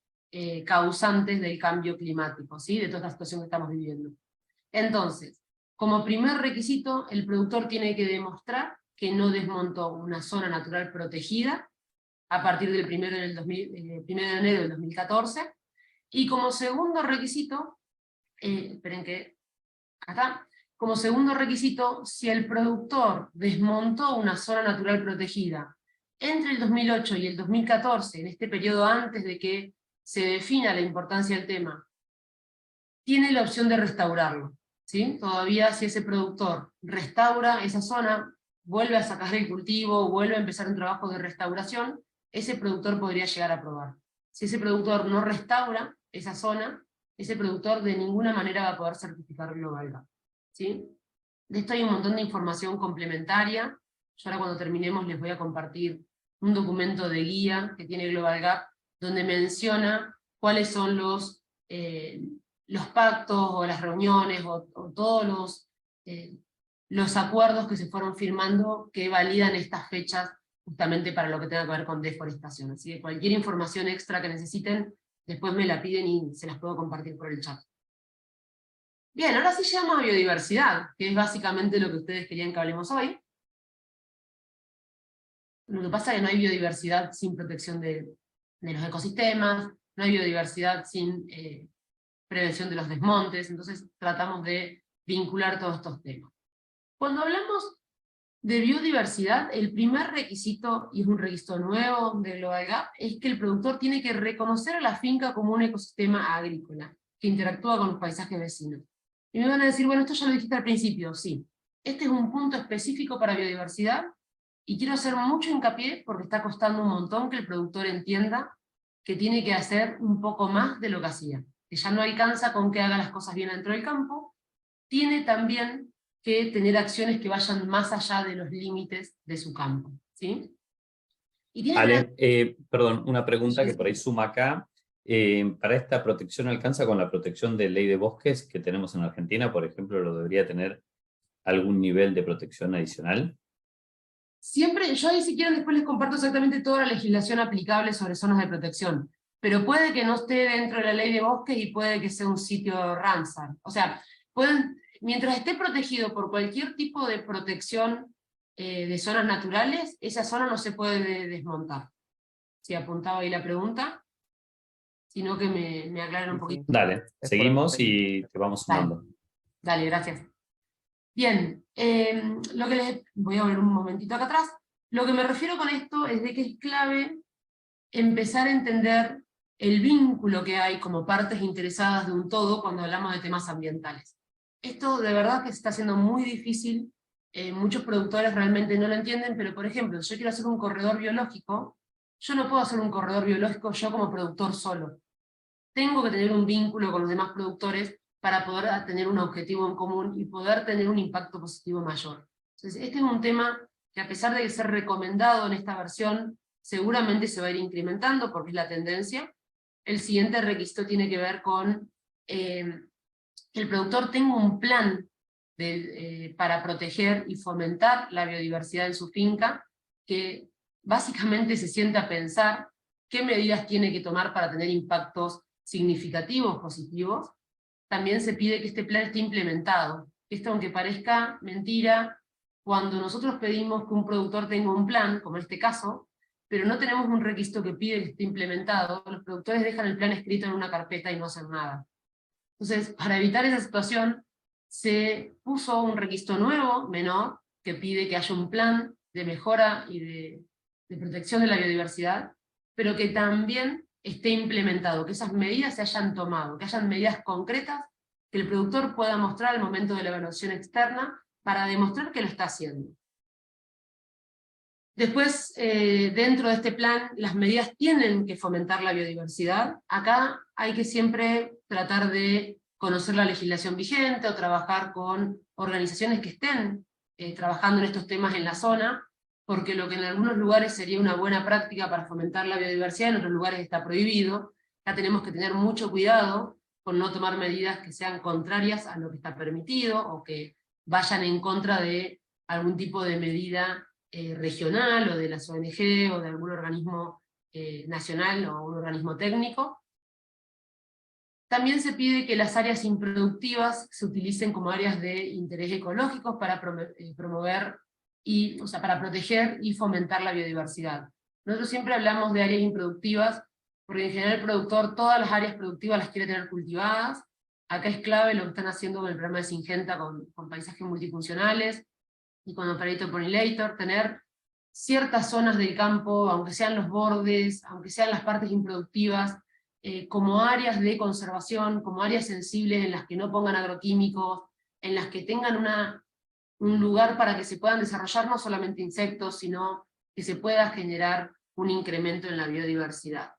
causantes del cambio climático, ¿sí? De toda esta situación que estamos viviendo. Entonces, como primer requisito, el productor tiene que demostrar que no desmontó una zona natural protegida a partir del 1 de enero del 2014, y como segundo requisito, como segundo requisito, si el productor desmontó una zona natural protegida entre el 2008 y el 2014, en este periodo antes de que se defina la importancia del tema, tiene la opción de restaurarlo, ¿sí? Todavía si ese productor restaura esa zona, vuelve a sacar el cultivo, vuelve a empezar un trabajo de restauración, ese productor podría llegar a aprobar. Si ese productor no restaura esa zona, ese productor de ninguna manera va a poder certificar Global Gap, ¿sí? De esto hay un montón de información complementaria. Yo ahora cuando terminemos les voy a compartir un documento de guía que tiene Global Gap, donde menciona cuáles son los pactos o las reuniones o todos los acuerdos que se fueron firmando que validan estas fechas justamente para lo que tenga que ver con deforestación. Así que cualquier información extra que necesiten, después me la piden y se las puedo compartir por el chat. Bien, ahora sí llegamos a biodiversidad, que es básicamente lo que ustedes querían que hablemos hoy. Lo que pasa es que no hay biodiversidad sin protección de los ecosistemas, no hay biodiversidad sin prevención de los desmontes, entonces tratamos de vincular todos estos temas. Cuando hablamos de biodiversidad, el primer requisito, y es un requisito nuevo de Global Gap, es que el productor tiene que reconocer a la finca como un ecosistema agrícola, que interactúa con los paisajes vecinos. Y me van a decir, bueno, esto ya lo dijiste al principio, sí. Este es un punto específico para biodiversidad, y quiero hacer mucho hincapié porque está costando un montón que el productor entienda que tiene que hacer un poco más de lo que hacía, que ya no alcanza con que haga las cosas bien dentro del campo, tiene también que tener acciones que vayan más allá de los límites de su campo, ¿sí? Y tiene Ale, perdón, una pregunta Sí, que por ahí suma acá. ¿Para esta protección alcanza con la protección de ley de bosques que tenemos en Argentina, por ejemplo, lo debería tener algún nivel de protección adicional? Siempre, yo ahí si quieren después les comparto exactamente toda la legislación aplicable sobre zonas de protección, pero puede que no esté dentro de la ley de bosques y puede que sea un sitio Ramsar. O sea, mientras esté protegido por cualquier tipo de protección de zonas naturales, esa zona no se puede desmontar. Si apuntaba ahí la pregunta, sino que me aclaren un poquito. Dale, Es seguimos por ahí. y te vamos sumando. Dale, gracias. Bien, lo que les voy a ver un momentito acá atrás. Lo que me refiero con esto es de que es clave empezar a entender el vínculo que hay como partes interesadas de un todo cuando hablamos de temas ambientales. Esto de verdad que se está haciendo muy difícil, muchos productores realmente no lo entienden, pero por ejemplo, si yo quiero hacer un corredor biológico, yo no puedo hacer un corredor biológico yo como productor solo. Tengo que tener un vínculo con los demás productores para poder tener un objetivo en común y poder tener un impacto positivo mayor. Entonces, este es un tema que a pesar de ser recomendado en esta versión, seguramente se va a ir incrementando porque es la tendencia. El siguiente requisito tiene que ver con que el productor tenga un plan para proteger y fomentar la biodiversidad en su finca, que básicamente se sienta a pensar qué medidas tiene que tomar para tener impactos significativos, positivos. También se pide que este plan esté implementado. Esto, aunque parezca mentira, cuando nosotros pedimos que un productor tenga un plan, como en este caso, pero no tenemos un requisito que pide que esté implementado, los productores dejan el plan escrito en una carpeta y no hacen nada. Entonces, para evitar esa situación, se puso un requisito nuevo, menor, que pide que haya un plan de mejora y de protección de la biodiversidad, pero que también esté implementado, que esas medidas se hayan tomado, que hayan medidas concretas que el productor pueda mostrar al momento de la evaluación externa para demostrar que lo está haciendo. Después, dentro de este plan, las medidas tienen que fomentar la biodiversidad. Acá hay que siempre tratar de conocer la legislación vigente o trabajar con organizaciones que estén trabajando en estos temas en la zona, porque lo que en algunos lugares sería una buena práctica para fomentar la biodiversidad, en otros lugares está prohibido. Acá tenemos que tener mucho cuidado con no tomar medidas que sean contrarias a lo que está permitido, o que vayan en contra de algún tipo de medida regional, o de las ONG, o de algún organismo nacional, o un organismo técnico. También se pide que las áreas improductivas se utilicen como áreas de interés ecológicos para promover, para proteger y fomentar la biodiversidad. Nosotros siempre hablamos de áreas improductivas, porque en general el productor todas las áreas productivas las quiere tener cultivadas. Acá es clave lo que están haciendo con el programa de Syngenta, con paisajes multifuncionales, y con Operator Pollinator, tener ciertas zonas del campo, aunque sean los bordes, aunque sean las partes improductivas, como áreas de conservación, como áreas sensibles en las que no pongan agroquímicos, en las que tengan un lugar para que se puedan desarrollar no solamente insectos, sino que se pueda generar un incremento en la biodiversidad.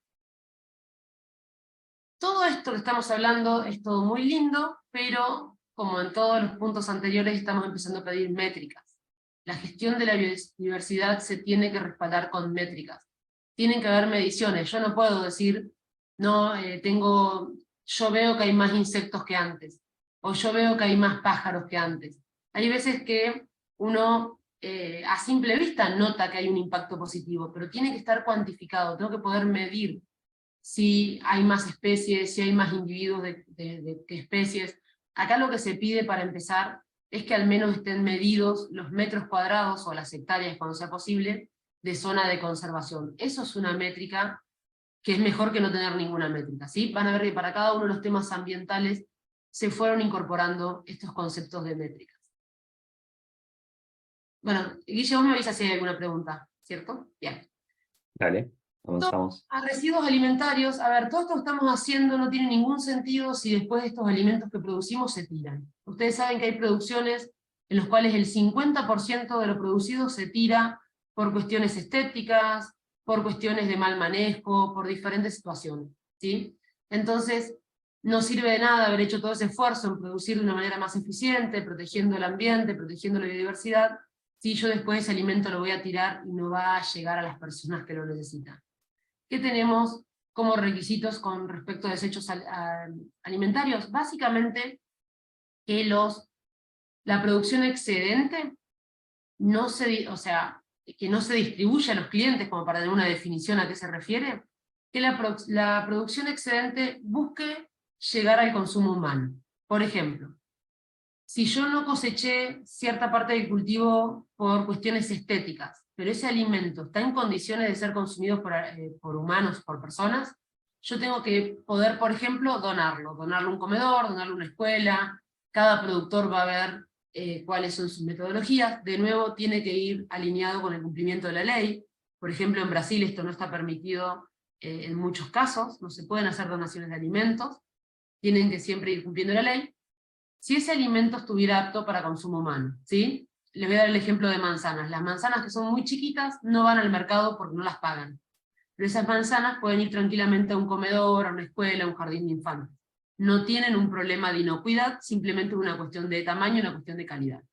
Todo esto que estamos hablando es todo muy lindo, pero como en todos los puntos anteriores estamos empezando a pedir métricas. La gestión de la biodiversidad se tiene que respaldar con métricas. Tienen que haber mediciones. Yo no puedo decir, no, yo veo que hay más insectos que antes, o yo veo que hay más pájaros que antes. Hay veces que uno a simple vista nota que hay un impacto positivo, pero tiene que estar cuantificado, tengo que poder medir si hay más especies, si hay más individuos de qué especies. Acá lo que se pide para empezar es que al menos estén medidos los metros cuadrados, o las hectáreas cuando sea posible, de zona de conservación. Eso es una métrica que es mejor que no tener ninguna métrica, ¿sí? Van a ver que para cada uno de los temas ambientales se fueron incorporando estos conceptos de métricas. Bueno, Guille, vos me avisa si hay alguna pregunta, ¿cierto? Bien. Dale, avanzamos. A residuos alimentarios, a ver, todo esto que estamos haciendo no tiene ningún sentido si después estos alimentos que producimos se tiran. Ustedes saben que hay producciones en las cuales el 50% de lo producido se tira por cuestiones estéticas, por cuestiones de mal manejo, por diferentes situaciones, ¿sí? Entonces, no sirve de nada haber hecho todo ese esfuerzo en producir de una manera más eficiente, protegiendo el ambiente, protegiendo la biodiversidad, si yo después ese alimento lo voy a tirar y no va a llegar a las personas que lo necesitan. ¿Qué tenemos como requisitos con respecto a desechos alimentarios? Básicamente que la producción excedente que no se distribuye a los clientes, como para tener una definición a qué se refiere, que la producción excedente busque llegar al consumo humano. Por ejemplo, si yo no coseché cierta parte del cultivo por cuestiones estéticas, pero ese alimento está en condiciones de ser consumido por humanos, por personas, yo tengo que poder, por ejemplo, donarlo a un comedor, donarlo a una escuela. Cada productor va a ver cuáles son sus metodologías. De nuevo, tiene que ir alineado con el cumplimiento de la ley. Por ejemplo, en Brasil esto no está permitido en muchos casos, no se pueden hacer donaciones de alimentos, tienen que siempre ir cumpliendo la ley. Si ese alimento estuviera apto para consumo humano, ¿sí? Les voy a dar el ejemplo de manzanas. Las manzanas que son muy chiquitas no van al mercado porque no las pagan. Pero esas manzanas pueden ir tranquilamente a un comedor, a una escuela, a un jardín de infantes. No tienen un problema de inocuidad, simplemente es una cuestión de tamaño, una cuestión de calidad.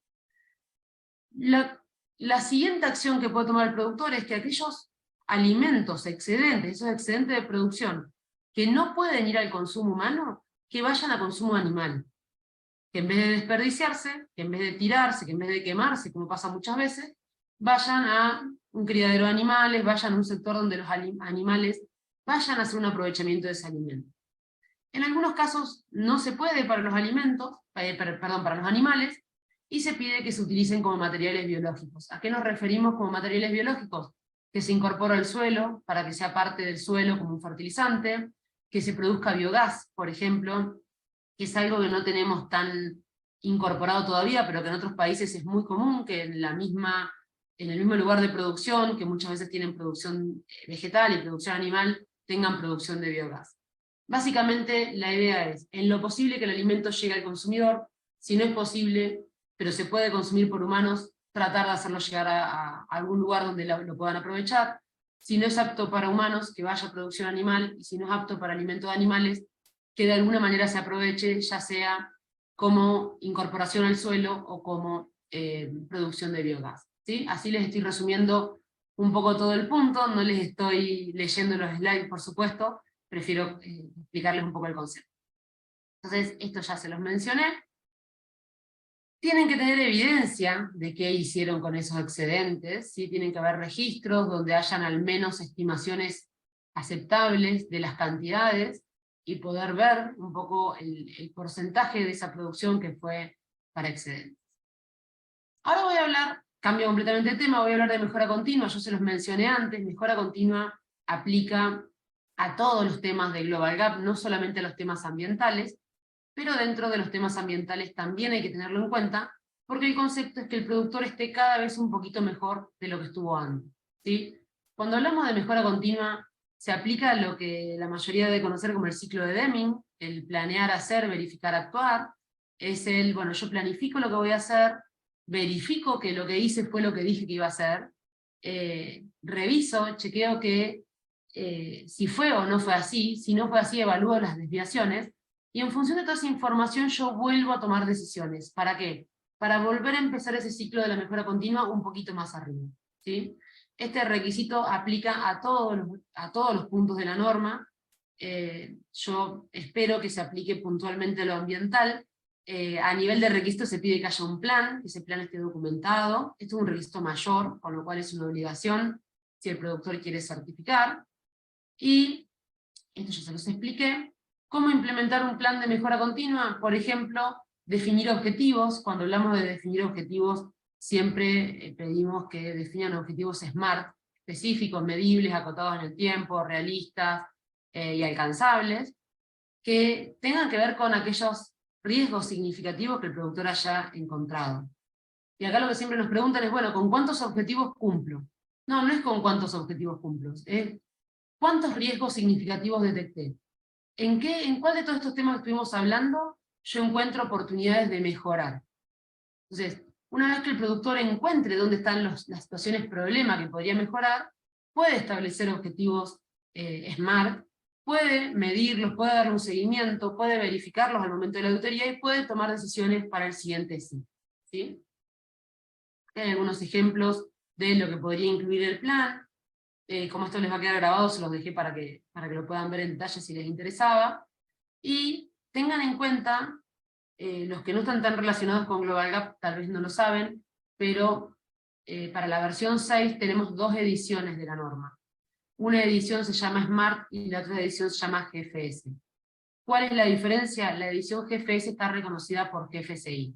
La siguiente acción que puede tomar el productor es que aquellos alimentos excedentes, esos excedentes de producción, que no pueden ir al consumo humano, que vayan a consumo animal. Que en vez de desperdiciarse, que en vez de tirarse, que en vez de quemarse, como pasa muchas veces, vayan a un criadero de animales, vayan a un sector donde los animales vayan a hacer un aprovechamiento de ese alimento. En algunos casos no se puede para los para los animales, y se pide que se utilicen como materiales biológicos. ¿A qué nos referimos como materiales biológicos? Que se incorpora al suelo, para que sea parte del suelo como un fertilizante, que se produzca biogás, por ejemplo, que es algo que no tenemos tan incorporado todavía, pero que en otros países es muy común, que en el mismo lugar de producción, que muchas veces tienen producción vegetal y producción animal, tengan producción de biogás. Básicamente la idea es, en lo posible que el alimento llegue al consumidor, si no es posible, pero se puede consumir por humanos, tratar de hacerlo llegar a algún lugar donde lo puedan aprovechar. Si no es apto para humanos, que vaya a producción animal, y si no es apto para alimento de animales, que de alguna manera se aproveche, ya sea como incorporación al suelo o como producción de biogás, ¿sí? Así les estoy resumiendo un poco todo el punto, no les estoy leyendo los slides, por supuesto, prefiero explicarles un poco el concepto. Entonces, esto ya se los mencioné. Tienen que tener evidencia de qué hicieron con esos excedentes, ¿sí? Tienen que haber registros donde hayan al menos estimaciones aceptables de las cantidades, y poder ver un poco el porcentaje de esa producción que fue para excedentes. Ahora voy a hablar, cambio completamente de tema, voy a hablar de mejora continua. Yo se los mencioné antes, mejora continua aplica a todos los temas de Global Gap, no solamente a los temas ambientales, pero dentro de los temas ambientales también hay que tenerlo en cuenta, porque el concepto es que el productor esté cada vez un poquito mejor de lo que estuvo antes, ¿sí? Cuando hablamos de mejora continua, se aplica lo que la mayoría debe conocer como el ciclo de Deming, el planear, hacer, verificar, actuar. Es el, bueno, yo planifico lo que voy a hacer, verifico que lo que hice fue lo que dije que iba a hacer, reviso, chequeo que si fue o no fue así, si no fue así evalúo las desviaciones, y en función de toda esa información yo vuelvo a tomar decisiones. ¿Para qué? Para volver a empezar ese ciclo de la mejora continua un poquito más arriba, ¿sí? Este requisito aplica a todos los puntos de la norma. Yo espero que se aplique puntualmente lo ambiental. A nivel de requisito se pide que haya un plan, que ese plan esté documentado. Esto es un requisito mayor, con lo cual es una obligación si el productor quiere certificar. Y esto ya se los expliqué. ¿Cómo implementar un plan de mejora continua? Por ejemplo, definir objetivos. Cuando hablamos de definir objetivos, siempre pedimos que definan objetivos SMART, específicos, medibles, acotados en el tiempo, realistas y alcanzables, que tengan que ver con aquellos riesgos significativos que el productor haya encontrado. Y acá lo que siempre nos preguntan es, bueno, ¿con cuántos objetivos cumplo? No, no es con cuántos objetivos cumplo, es ¿cuántos riesgos significativos detecté? ¿En cuál de todos estos temas que estuvimos hablando yo encuentro oportunidades de mejorar? Entonces, una vez que el productor encuentre dónde están las situaciones problema que podría mejorar, puede establecer objetivos SMART, puede medirlos, puede darle un seguimiento, puede verificarlos al momento de la auditoría y puede tomar decisiones para el siguiente ciclo, ¿sí? Hay algunos ejemplos de lo que podría incluir el plan. Como esto les va a quedar grabado, se los dejé para que lo puedan ver en detalle si les interesaba. Y tengan en cuenta, los que no están tan relacionados con Global Gap tal vez no lo saben, pero para la versión 6 tenemos 2 ediciones de la norma. Una edición se llama SMART y la otra edición se llama GFS. ¿Cuál es la diferencia? La edición GFS está reconocida por GFSI.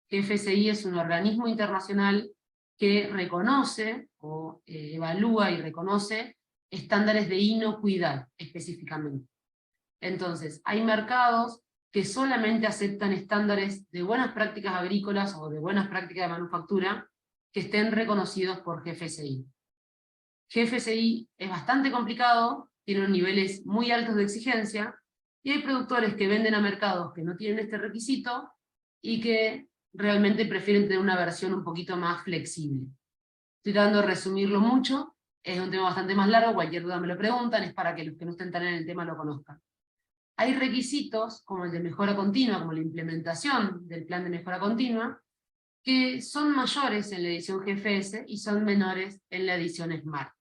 GFSI es un organismo internacional que reconoce o evalúa y reconoce estándares de inocuidad específicamente. Entonces, hay mercados que solamente aceptan estándares de buenas prácticas agrícolas o de buenas prácticas de manufactura que estén reconocidos por GFSI. GFSI es bastante complicado, tiene unos niveles muy altos de exigencia, y hay productores que venden a mercados que no tienen este requisito y que realmente prefieren tener una versión un poquito más flexible. Estoy tratando de resumirlo mucho, es un tema bastante más largo, cualquier duda me lo preguntan, es para que los que no estén tan en el tema lo conozcan. Hay requisitos, como el de mejora continua, como la implementación del plan de mejora continua, que son mayores en la edición GFS y son menores en la edición SMART.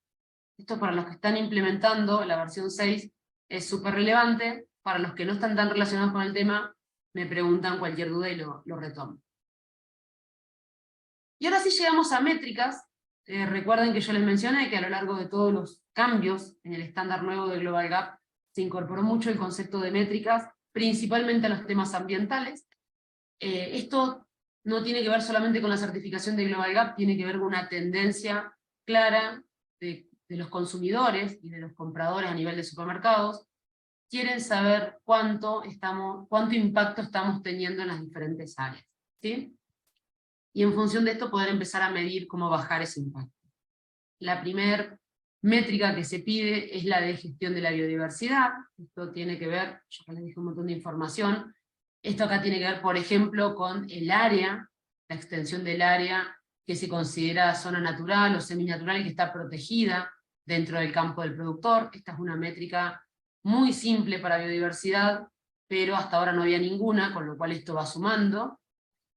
Esto para los que están implementando la versión 6 es súper relevante, para los que no están tan relacionados con el tema, me preguntan cualquier duda y lo retomo. Y ahora sí llegamos a métricas. Recuerden que yo les mencioné que a lo largo de todos los cambios en el estándar nuevo de Global Gap se incorporó mucho el concepto de métricas, principalmente a los temas ambientales. Esto no tiene que ver solamente con la certificación de Global Gap, tiene que ver con una tendencia clara de los consumidores y de los compradores a nivel de supermercados. Quieren saber cuánto impacto estamos teniendo en las diferentes áreas, ¿sí? Y en función de esto poder empezar a medir cómo bajar ese impacto. La primera métrica que se pide es la de gestión de la biodiversidad. Esto tiene que ver, yo ya les dije un montón de información, esto acá tiene que ver, por ejemplo, con el área, la extensión del área que se considera zona natural o seminatural y que está protegida dentro del campo del productor. Esta es una métrica muy simple para biodiversidad, pero hasta ahora no había ninguna, con lo cual esto va sumando.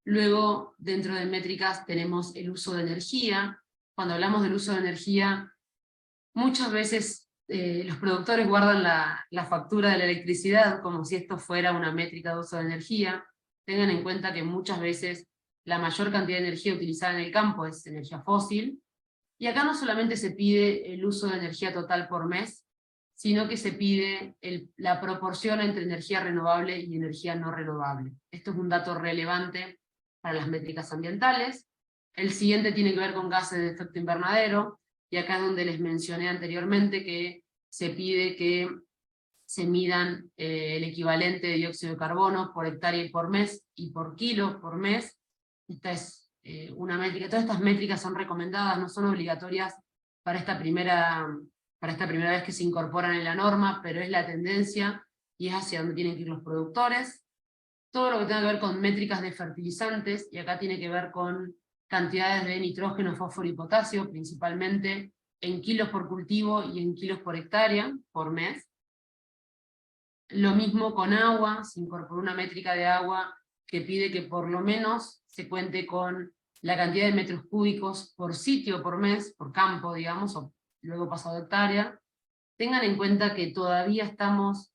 Luego, dentro de métricas tenemos el uso de energía. Cuando hablamos del uso de energía, muchas veces los productores guardan la factura de la electricidad como si esto fuera una métrica de uso de energía. Tengan en cuenta que muchas veces la mayor cantidad de energía utilizada en el campo es energía fósil, y acá no solamente se pide el uso de energía total por mes, sino que se pide la proporción entre energía renovable y energía no renovable. Esto es un dato relevante para las métricas ambientales. El siguiente tiene que ver con gases de efecto invernadero, y acá es donde les mencioné anteriormente que se pide que se midan el equivalente de dióxido de carbono por hectárea y por mes, y por kilo por mes. Esta es una métrica. Todas estas métricas son recomendadas, no son obligatorias para esta primera vez que se incorporan en la norma, pero es la tendencia y es hacia donde tienen que ir los productores. Todo lo que tenga que ver con métricas de fertilizantes, y acá tiene que ver con cantidades de nitrógeno, fósforo y potasio, principalmente en kilos por cultivo y en kilos por hectárea por mes. Lo mismo con agua, se incorporó una métrica de agua que pide que por lo menos se cuente con la cantidad de metros cúbicos por sitio por mes, por campo, digamos, o luego pasado hectárea. Tengan en cuenta que todavía estamos,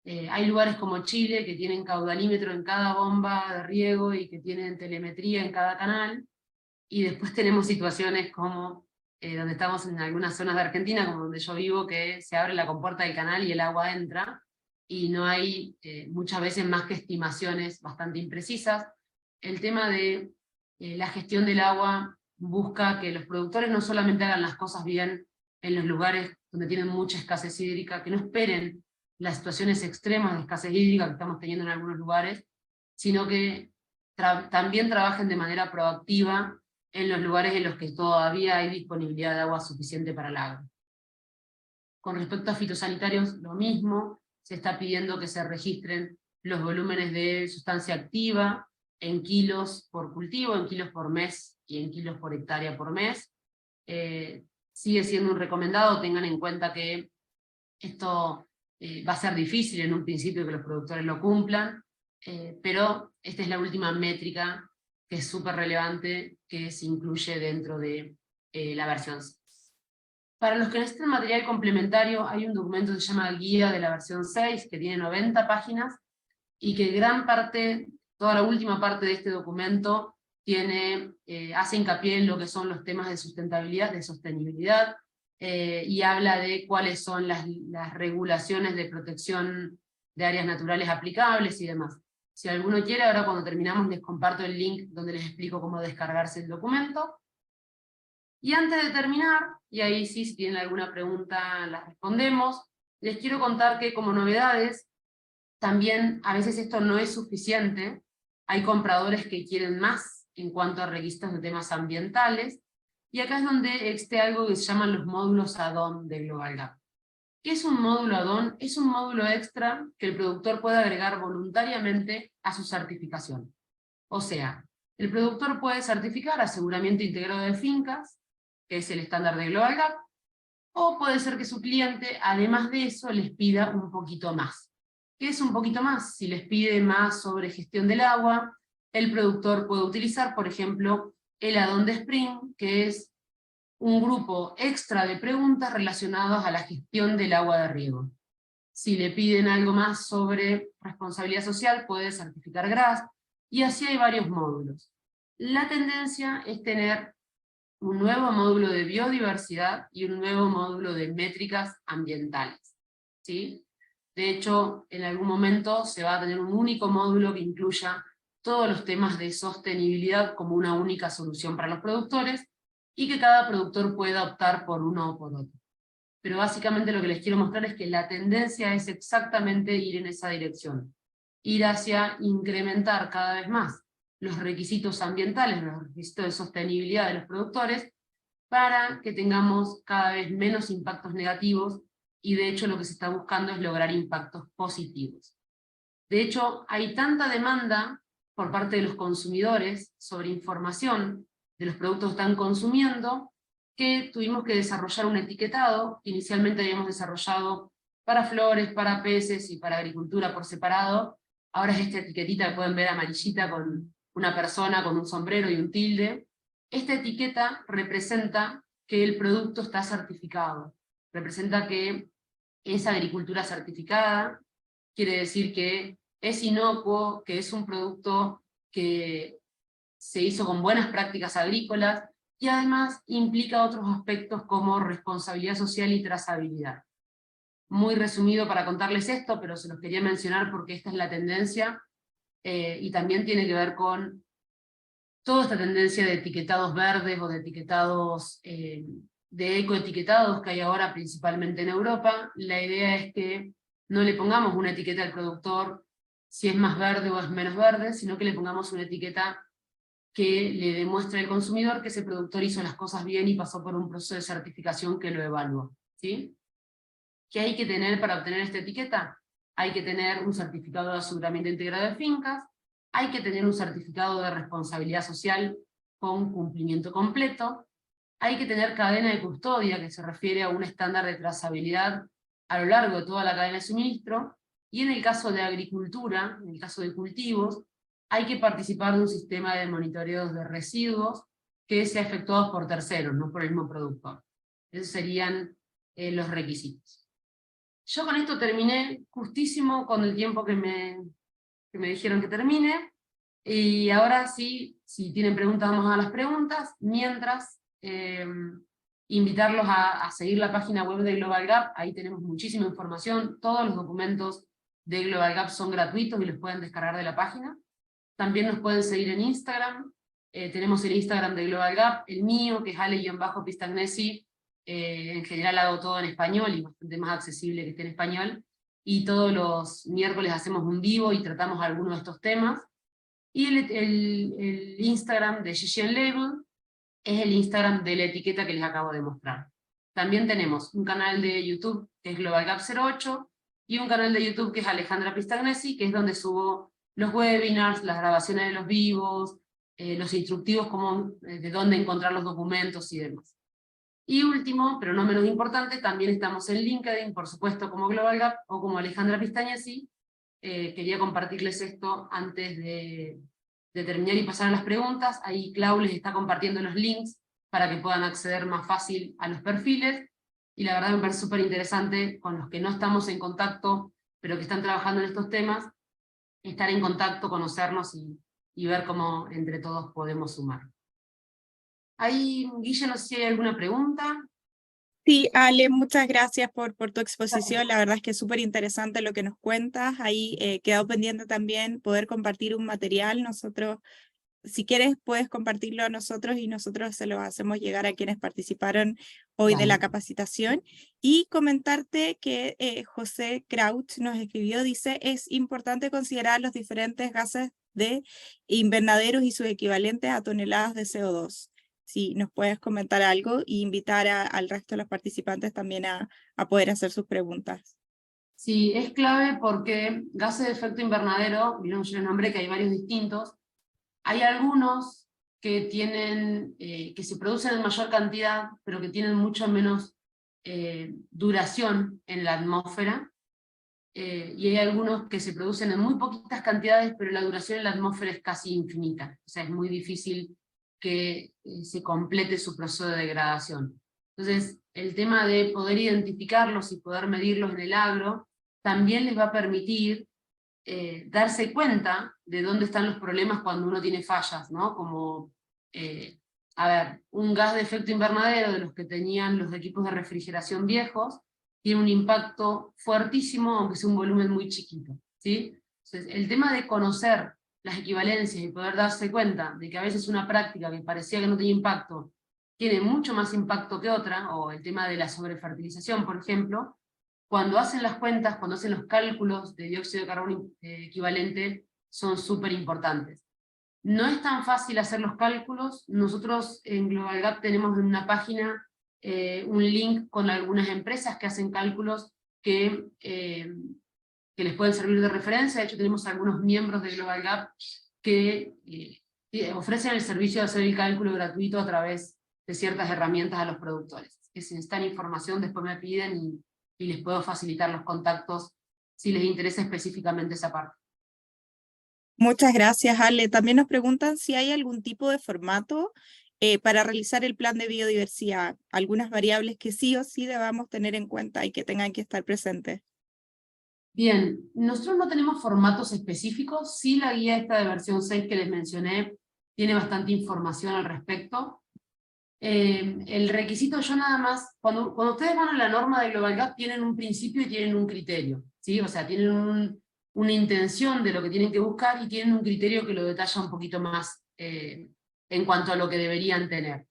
hay lugares como Chile que tienen caudalímetro en cada bomba de riego y que tienen telemetría en cada canal, y después tenemos situaciones como donde estamos en algunas zonas de Argentina, como donde yo vivo, que se abre la compuerta del canal y el agua entra, y no hay muchas veces más que estimaciones bastante imprecisas. El tema de la gestión del agua busca que los productores no solamente hagan las cosas bien en los lugares donde tienen mucha escasez hídrica, que no esperen las situaciones extremas de escasez hídrica que estamos teniendo en algunos lugares, sino que también trabajen de manera proactiva en los lugares en los que todavía hay disponibilidad de agua suficiente para el agro. Con respecto a fitosanitarios, lo mismo, se está pidiendo que se registren los volúmenes de sustancia activa en kilos por cultivo, en kilos por mes y en kilos por hectárea por mes. Sigue siendo un recomendado, tengan en cuenta que esto va a ser difícil en un principio que los productores lo cumplan, pero esta es la última métrica que es súper relevante, que se incluye dentro de la versión 6. Para los que necesitan material complementario, hay un documento que se llama Guía de la versión 6, que tiene 90 páginas, y que gran parte, toda la última parte de este documento, hace hincapié en lo que son los temas de sustentabilidad, de sostenibilidad, y habla de cuáles son las regulaciones de protección de áreas naturales aplicables y demás. Si alguno quiere, ahora cuando terminamos les comparto el link donde les explico cómo descargarse el documento. Y antes de terminar, y ahí sí, si tienen alguna pregunta las respondemos, les quiero contar que como novedades, también a veces esto no es suficiente, hay compradores que quieren más en cuanto a requisitos de temas ambientales, y acá es donde existe algo que se llaman los módulos add-on de Global Gap. ¿Qué es un módulo add-on? Es un módulo extra que el productor puede agregar voluntariamente a su certificación. O sea, el productor puede certificar aseguramiento integrado de fincas, que es el estándar de Global Gap, o puede ser que su cliente, además de eso, les pida un poquito más. ¿Qué es un poquito más? Si les pide más sobre gestión del agua, el productor puede utilizar, por ejemplo, el add-on de Spring, que es un grupo extra de preguntas relacionadas a la gestión del agua de riego. Si le piden algo más sobre responsabilidad social, puede certificar GRAS, y así hay varios módulos. La tendencia es tener un nuevo módulo de biodiversidad y un nuevo módulo de métricas ambientales, ¿sí? De hecho, en algún momento se va a tener un único módulo que incluya todos los temas de sostenibilidad como una única solución para los productores, y que cada productor pueda optar por uno o por otro. Pero básicamente lo que les quiero mostrar es que la tendencia es exactamente ir en esa dirección. Ir hacia incrementar cada vez más los requisitos ambientales, los requisitos de sostenibilidad de los productores, para que tengamos cada vez menos impactos negativos, y de hecho lo que se está buscando es lograr impactos positivos. De hecho, hay tanta demanda por parte de los consumidores sobre información de los productos que están consumiendo, que tuvimos que desarrollar un etiquetado. Inicialmente habíamos desarrollado para flores, para peces y para agricultura por separado. Ahora es esta etiquetita que pueden ver amarillita con una persona con un sombrero y un tilde. Esta etiqueta representa que el producto está certificado, representa que es agricultura certificada, quiere decir que es inocuo, que es un producto que se hizo con buenas prácticas agrícolas, y además implica otros aspectos como responsabilidad social y trazabilidad. Muy resumido para contarles esto, pero se los quería mencionar porque esta es la tendencia, y también tiene que ver con toda esta tendencia de etiquetados verdes o de etiquetados, de ecoetiquetados que hay ahora principalmente en Europa. La idea es que no le pongamos una etiqueta al productor si es más verde o es menos verde, sino que le pongamos una etiqueta que le demuestre al consumidor que ese productor hizo las cosas bien y pasó por un proceso de certificación que lo evalúa, ¿sí? ¿Qué hay que tener para obtener esta etiqueta? Hay que tener un certificado de aseguramiento integrado de fincas, hay que tener un certificado de responsabilidad social con cumplimiento completo, hay que tener cadena de custodia, que se refiere a un estándar de trazabilidad a lo largo de toda la cadena de suministro, y en el caso de agricultura, en el caso de cultivos, hay que participar de un sistema de monitoreos de residuos que sea efectuado por terceros, no por el mismo productor. Esos serían los requisitos. Yo con esto terminé justísimo con el tiempo que me dijeron que termine, y ahora sí, si tienen preguntas vamos a las preguntas, mientras invitarlos a seguir la página web de Global Gap, ahí tenemos muchísima información, todos los documentos de Global Gap son gratuitos y los pueden descargar de la página. También nos pueden seguir en Instagram, tenemos el Instagram de Global Gap, el mío que es ale-pistagnesi, en general hago todo en español y bastante más accesible que esté en español, y todos los miércoles hacemos un vivo y tratamos algunos de estos temas. Y el Instagram de GGN Label es el Instagram de la etiqueta que les acabo de mostrar. También tenemos un canal de YouTube que es Global Gap 08, y un canal de YouTube que es Alejandra Pistagnesi, que es donde subo los webinars, las grabaciones de los vivos, los instructivos como, de dónde encontrar los documentos y demás. Y último, pero no menos importante, también estamos en LinkedIn, por supuesto, como Global Gap o como Alejandra Pistagnesi. Quería compartirles esto antes de terminar y pasar a las preguntas. Ahí Clau les está compartiendo los links para que puedan acceder más fácil a los perfiles, y la verdad me parece súper interesante con los que no estamos en contacto, pero que están trabajando en estos temas, estar en contacto, conocernos y ver cómo entre todos podemos sumar. Ahí, Guille, no sé si hay alguna pregunta. Sí, Ale, muchas gracias por tu exposición. La verdad es que es súper interesante lo que nos cuentas. Ahí quedó pendiente también poder compartir un material. Nosotros, si quieres, puedes compartirlo a nosotros y nosotros se lo hacemos llegar a quienes participaron hoy de la capacitación. Y comentarte que José Crouch nos escribió, dice, es importante considerar los diferentes gases de invernaderos y sus equivalentes a toneladas de CO2. Si nos puedes comentar algo y invitar al resto de los participantes también a poder hacer sus preguntas. Sí, es clave porque gases de efecto invernadero, vieron yo el nombre que hay varios distintos, hay algunos que tienen, que se producen en mayor cantidad, pero que tienen mucho menos duración en la atmósfera, y hay algunos que se producen en muy poquitas cantidades, pero la duración en la atmósfera es casi infinita, o sea, es muy difícil que se complete su proceso de degradación. Entonces, el tema de poder identificarlos y poder medirlos en el agro, también les va a permitir darse cuenta de dónde están los problemas cuando uno tiene fallas, ¿no? Como, a ver, un gas de efecto invernadero de los que tenían los equipos de refrigeración viejos, tiene un impacto fuertísimo, aunque sea un volumen muy chiquito, ¿sí? Entonces, el tema de conocer las equivalencias y poder darse cuenta de que a veces una práctica que parecía que no tenía impacto, tiene mucho más impacto que otra, o el tema de la sobrefertilización, por ejemplo, cuando hacen las cuentas, cuando hacen los cálculos de dióxido de carbono equivalente, son súper importantes. No es tan fácil hacer los cálculos. Nosotros en Global Gap tenemos en una página un link con algunas empresas que hacen cálculos que les pueden servir de referencia. De hecho, tenemos algunos miembros de Global Gap que ofrecen el servicio de hacer el cálculo gratuito a través de ciertas herramientas a los productores. Que si necesitan información, después me piden y les puedo facilitar los contactos si les interesa específicamente esa parte. Muchas gracias, Ale. También nos preguntan si hay algún tipo de formato para realizar el plan de biodiversidad? Algunas variables que sí o sí debamos tener en cuenta y que tengan que estar presentes. Bien, nosotros no tenemos formatos específicos, sí la guía esta de versión 6 que les mencioné tiene bastante información al respecto. El requisito yo nada más, cuando ustedes van a la norma de Global Gap tienen un principio y tienen un criterio, ¿sí? O sea, tienen una intención de lo que tienen que buscar y tienen un criterio que lo detalla un poquito más en cuanto a lo que deberían tener.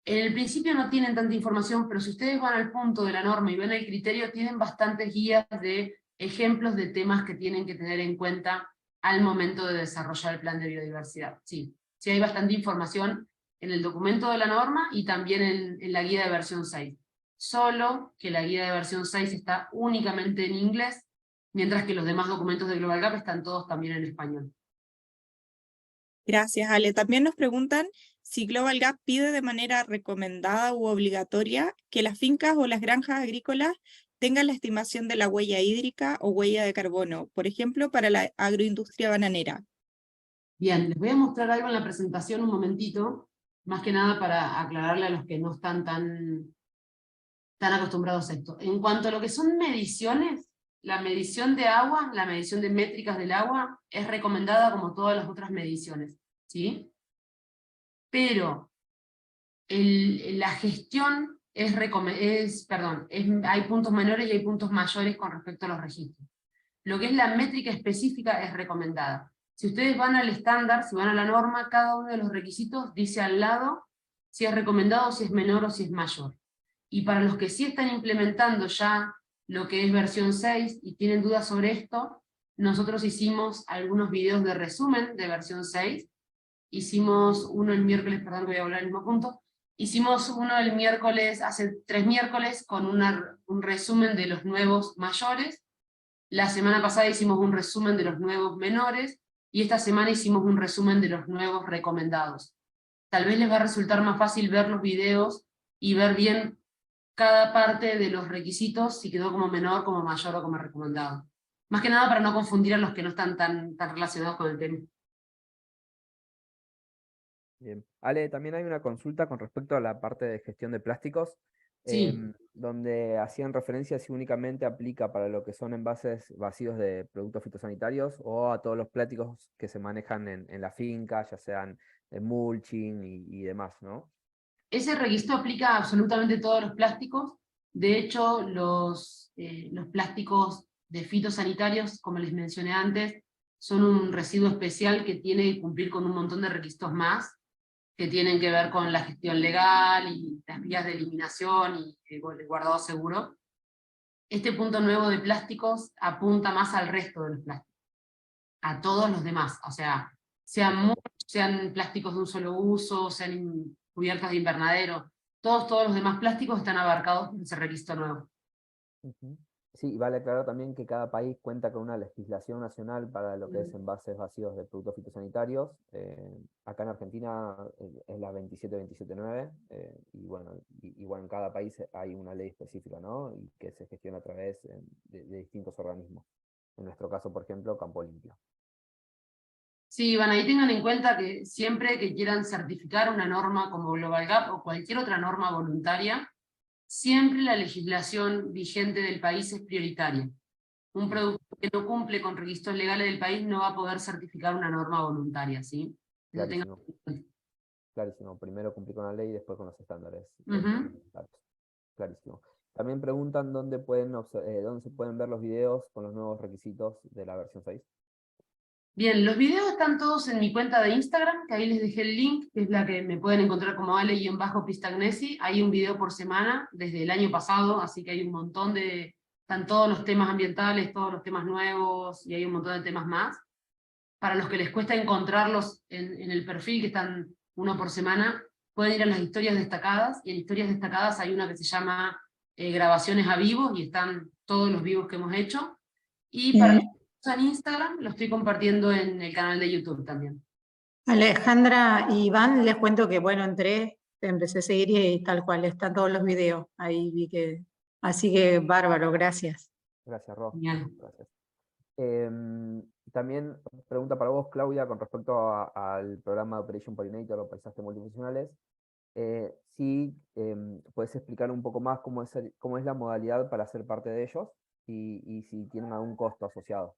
En el principio no tienen tanta información, pero si ustedes van al punto de la norma y ven el criterio, tienen bastantes guías de ejemplos de temas que tienen que tener en cuenta al momento de desarrollar el plan de biodiversidad. Sí, sí hay bastante información en el documento de la norma y también en la guía de versión 6. Solo que la guía de versión 6 está únicamente en inglés, mientras que los demás documentos de Global Gap están todos también en español. Gracias, Ale. También nos preguntan si Global Gap pide de manera recomendada u obligatoria que las fincas o las granjas agrícolas tengan la estimación de la huella hídrica o huella de carbono, por ejemplo, para la agroindustria bananera. Bien, les voy a mostrar algo en la presentación un momentito, más que nada para aclararle a los que no están tan acostumbrados a esto. En cuanto a lo que son mediciones, la medición de agua, la medición de métricas del agua, es recomendada como todas las otras mediciones, ¿sí? Pero la gestión hay puntos menores y hay puntos mayores con respecto a los registros. Lo que es la métrica específica es recomendada. Si ustedes van al estándar, si van a la norma, cada uno de los requisitos dice al lado si es recomendado, si es menor o si es mayor. Y para los que sí están implementando ya lo que es versión 6 y tienen dudas sobre esto, nosotros hicimos algunos videos de resumen de versión 6. Hicimos uno el miércoles, perdón, voy a hablar al mismo punto. Hicimos uno el miércoles, hace 3 miércoles, con un resumen de los nuevos mayores. La semana pasada hicimos un resumen de los nuevos menores, y esta semana hicimos un resumen de los nuevos recomendados. Tal vez les va a resultar más fácil ver los videos y ver bien cada parte de los requisitos, si quedó como menor, como mayor o como recomendado. Más que nada para no confundir a los que no están tan relacionados con el tema. Bien. Ale, también hay una consulta con respecto a la parte de gestión de plásticos, Sí. donde hacían referencia si únicamente aplica para lo que son envases vacíos de productos fitosanitarios o a todos los plásticos que se manejan en la finca, ya sean de mulching y demás, ¿no? Ese requisito aplica a absolutamente todos los plásticos. De hecho, los plásticos de fitosanitarios, como les mencioné antes, son un residuo especial que tiene que cumplir con un montón de requisitos más, que tienen que ver con la gestión legal y las vías de eliminación y el guardado seguro. Este punto nuevo de plásticos apunta más al resto de los plásticos, a todos los demás, o sea, sean plásticos de un solo uso, sean cubiertas de invernadero, todos los demás plásticos están abarcados por ese requisito nuevo. Ujú. Sí, y vale aclarar también que cada país cuenta con una legislación nacional para lo que es envases vacíos de productos fitosanitarios. Acá en Argentina es la 27279, y bueno, igual en cada país hay una ley específica, ¿no? Y que se gestiona a través de distintos organismos. En nuestro caso, por ejemplo, Campo Limpio. Sí, bueno, ahí tengan en cuenta que siempre que quieran certificar una norma como Global Gap o cualquier otra norma voluntaria, siempre la legislación vigente del país es prioritaria. Un producto que no cumple con requisitos legales del país no va a poder certificar una norma voluntaria, ¿sí? Eso tengan Clarísimo. en cuenta. Clarísimo. Primero cumplir con la ley y después con los estándares. Ujú. Clarísimo. También preguntan dónde dónde se pueden ver los videos con los nuevos requisitos de la versión 6. Bien, los videos están todos en mi cuenta de Instagram, que ahí les dejé el link, que es la que me pueden encontrar como Ale-Pistagnesi. Hay un video por semana desde el año pasado, así que hay un montón están todos los temas ambientales, todos los temas nuevos, y hay un montón de temas más. Para los que les cuesta encontrarlos en el perfil, que están uno por semana, pueden ir a las historias destacadas, y en historias destacadas hay una que se llama grabaciones a vivo, y están todos los vivos que hemos hecho. Y para los que usan Instagram, lo estoy compartiendo en el canal de YouTube también. Alejandra y Iván, les cuento que, bueno, empecé a seguir y tal cual, están todos los videos. Ahí vi que, así que bárbaro, gracias. Gracias, Ro. Genial. Gracias. También pregunta para vos, Claudia, con respecto al programa de Operation Pollinator o paisajes multifuncionales. Si puedes explicar un poco más cómo es la modalidad para ser parte de ellos y si tienen algún costo asociado.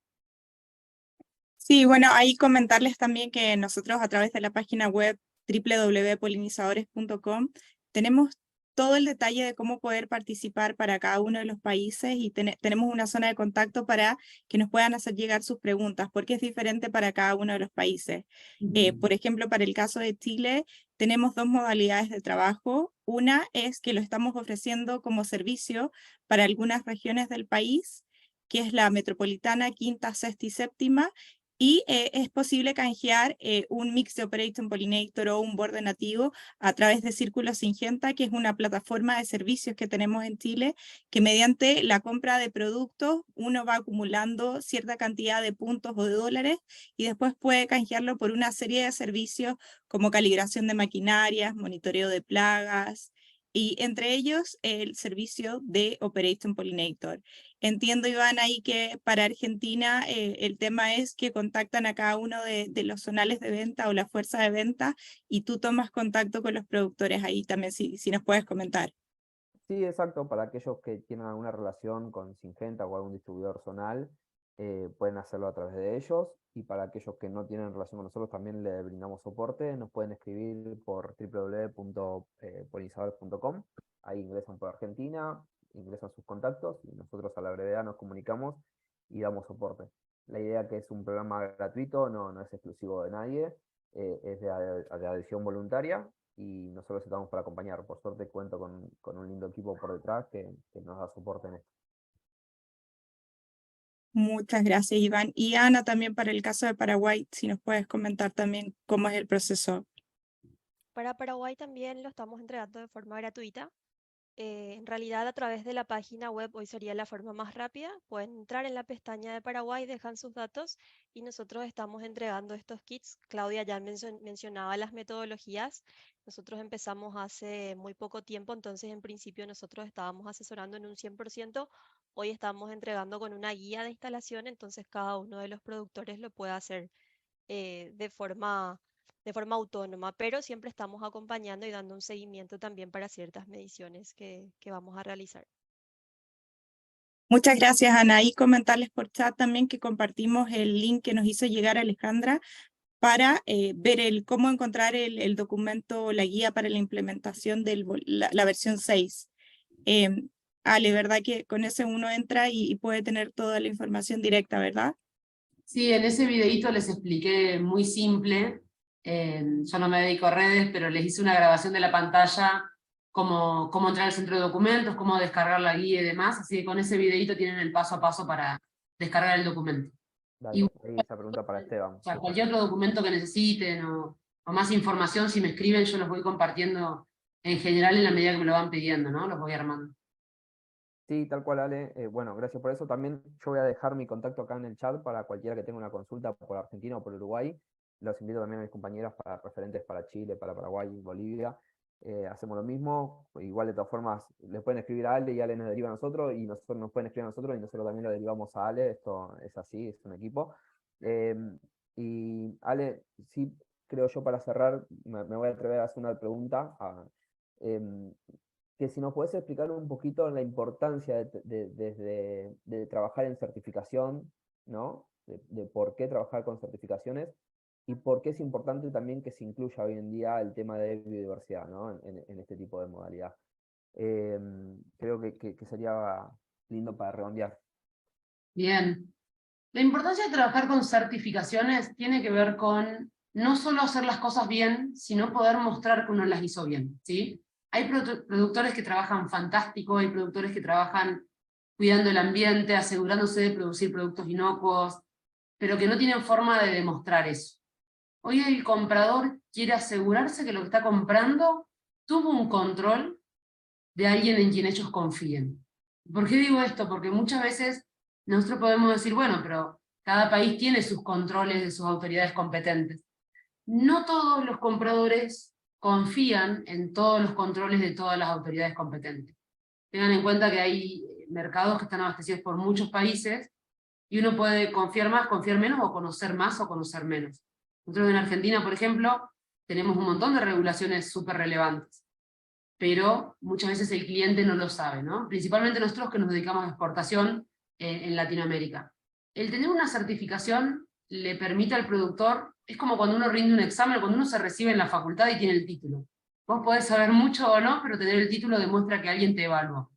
Sí, bueno, ahí comentarles también que nosotros a través de la página web www.polinizadores.com tenemos todo el detalle de cómo poder participar para cada uno de los países y tenemos una zona de contacto para que nos puedan hacer llegar sus preguntas, porque es diferente para cada uno de los países. Por ejemplo, para el caso de Chile, tenemos dos modalidades de trabajo. Una es que lo estamos ofreciendo como servicio para algunas regiones del país, que es la metropolitana, quinta, sexta y séptima, y es posible canjear un mix de Operation Pollinator o un borde nativo a través de Círculo Syngenta, que es una plataforma de servicios que tenemos en Chile, que mediante la compra de productos uno va acumulando cierta cantidad de puntos o de dólares y después puede canjearlo por una serie de servicios como calibración de maquinarias, monitoreo de plagas, y entre ellos el servicio de Operation Pollinator. Entiendo, Iván, ahí que para Argentina el tema es que contactan a cada uno de los zonales de venta o la fuerza de venta y tú tomas contacto con los productores ahí también, si nos puedes comentar. Sí, exacto, para aquellos que tienen alguna relación con Syngenta o algún distribuidor zonal, pueden hacerlo a través de ellos, y para aquellos que no tienen relación con nosotros también le brindamos soporte. Nos pueden escribir por www.polinizadores.com, ahí ingresan por Argentina, ingresan sus contactos y nosotros a la brevedad nos comunicamos y damos soporte. La idea que es un programa gratuito, no es exclusivo de nadie, es de adhesión voluntaria, y nosotros estamos para acompañar. Por suerte cuento con un lindo equipo por detrás que nos da soporte en esto. Muchas gracias, Iván. Y Ana, también para el caso de Paraguay, si nos puedes comentar también cómo es el proceso. Para Paraguay también lo estamos entregando de forma gratuita. En realidad, a través de la página web hoy sería la forma más rápida. Pueden entrar en la pestaña de Paraguay, dejan sus datos y nosotros estamos entregando estos kits. Claudia ya mencionaba las metodologías. Nosotros empezamos hace muy poco tiempo, entonces en principio nosotros estábamos asesorando en un 100%. Hoy estamos entregando con una guía de instalación, entonces cada uno de los productores lo puede hacer de forma autónoma, pero siempre estamos acompañando y dando un seguimiento también para ciertas mediciones que vamos a realizar. Muchas gracias, Ana. Y comentarles por chat también que compartimos el link que nos hizo llegar Alejandra para ver cómo encontrar el documento, la guía para la implementación de la versión 6. Ale, ¿verdad que con ese uno entra y puede tener toda la información directa, verdad? Sí, en ese videíto les expliqué muy simple, yo no me dedico a redes, pero les hice una grabación de la pantalla, cómo entrar al centro de documentos, cómo descargar la guía y demás, así que con ese videíto tienen el paso a paso para descargar el documento. Dale, ahí esa pregunta para Esteban. O sea, cualquier otro documento que necesiten o más información, si me escriben, yo los voy compartiendo en general en la medida que me lo van pidiendo, ¿no? Los voy armando. Sí, tal cual, Ale. Bueno, gracias por eso. También yo voy a dejar mi contacto acá en el chat para cualquiera que tenga una consulta por Argentina o por Uruguay. Los invito también a mis compañeras para referentes para Chile, para Paraguay y Bolivia. Hacemos lo mismo. Igual, de todas formas, les pueden escribir a Ale y Ale nos deriva a nosotros, y nosotros nos pueden escribir a nosotros y nosotros también lo derivamos a Ale. Esto es así, es un equipo. Y Ale, sí, creo yo, para cerrar, me voy a atrever a hacer una pregunta. Que si nos puedes explicar un poquito la importancia de trabajar en certificación, ¿no? De por qué trabajar con certificaciones y por qué es importante también que se incluya hoy en día el tema de biodiversidad, ¿no? En este tipo de modalidad. Creo que sería lindo para redondear. Bien. La importancia de trabajar con certificaciones tiene que ver con no solo hacer las cosas bien, sino poder mostrar que uno las hizo bien, ¿sí? Hay productores que trabajan fantástico, hay productores que trabajan cuidando el ambiente, asegurándose de producir productos inocuos, pero que no tienen forma de demostrar eso. Hoy el comprador quiere asegurarse que lo que está comprando tuvo un control de alguien en quien ellos confíen. ¿Por qué digo esto? Porque muchas veces nosotros podemos decir, bueno, pero cada país tiene sus controles de sus autoridades competentes. No todos los compradores confían en todos los controles de todas las autoridades competentes. Tengan en cuenta que hay mercados que están abastecidos por muchos países y uno puede confiar más, confiar menos, o conocer más o conocer menos. Nosotros en Argentina, por ejemplo, tenemos un montón de regulaciones súper relevantes. pero muchas veces el cliente no lo sabe, ¿no? Principalmente nosotros que nos dedicamos a exportación en Latinoamérica. El tener una certificación le permite al productor, es como cuando uno rinde un examen, cuando uno se recibe en la facultad y tiene el título. Vos podés saber mucho o no, pero tener el título demuestra que alguien te evaluó.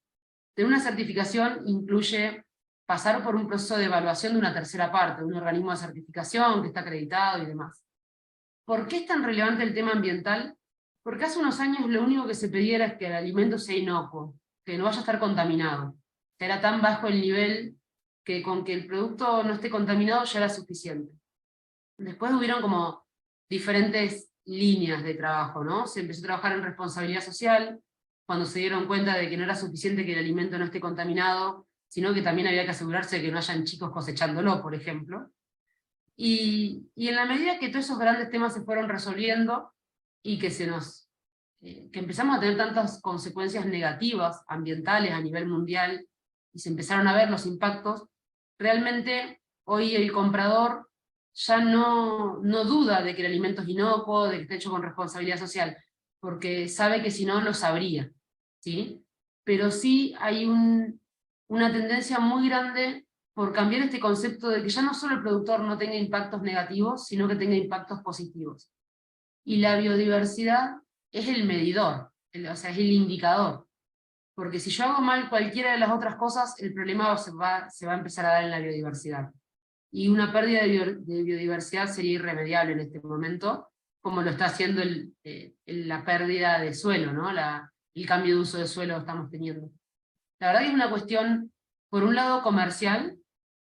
Tener una certificación incluye pasar por un proceso de evaluación de una tercera parte, de un organismo de certificación que está acreditado y demás. ¿Por qué es tan relevante el tema ambiental? Porque hace unos años lo único que se pedía era que el alimento sea inocuo, que no vaya a estar contaminado. Era tan bajo el nivel que con que el producto no esté contaminado ya era suficiente. Después hubieron como diferentes líneas de trabajo, ¿no? Se empezó a trabajar en responsabilidad social, cuando se dieron cuenta de que no era suficiente que el alimento no esté contaminado, sino que también había que asegurarse de que no hayan chicos cosechándolo, por ejemplo. Y en la medida que todos esos grandes temas se fueron resolviendo, y que que empezamos a tener tantas consecuencias negativas, ambientales a nivel mundial, y se empezaron a ver los impactos, realmente hoy el comprador ya no duda de que el alimento es inocuo, de que está hecho con responsabilidad social, porque sabe que si no lo sabría, ¿sí? Pero sí hay una tendencia muy grande por cambiar este concepto de que ya no solo el productor no tenga impactos negativos, sino que tenga impactos positivos. Y la biodiversidad es el medidor, o sea, es el indicador. Porque si yo hago mal cualquiera de las otras cosas, el problema se va a empezar a dar en la biodiversidad. Y una pérdida de biodiversidad sería irremediable en este momento, como lo está haciendo la pérdida de suelo, ¿no? El cambio de uso de suelo que estamos teniendo. La verdad que es una cuestión, por un lado, comercial,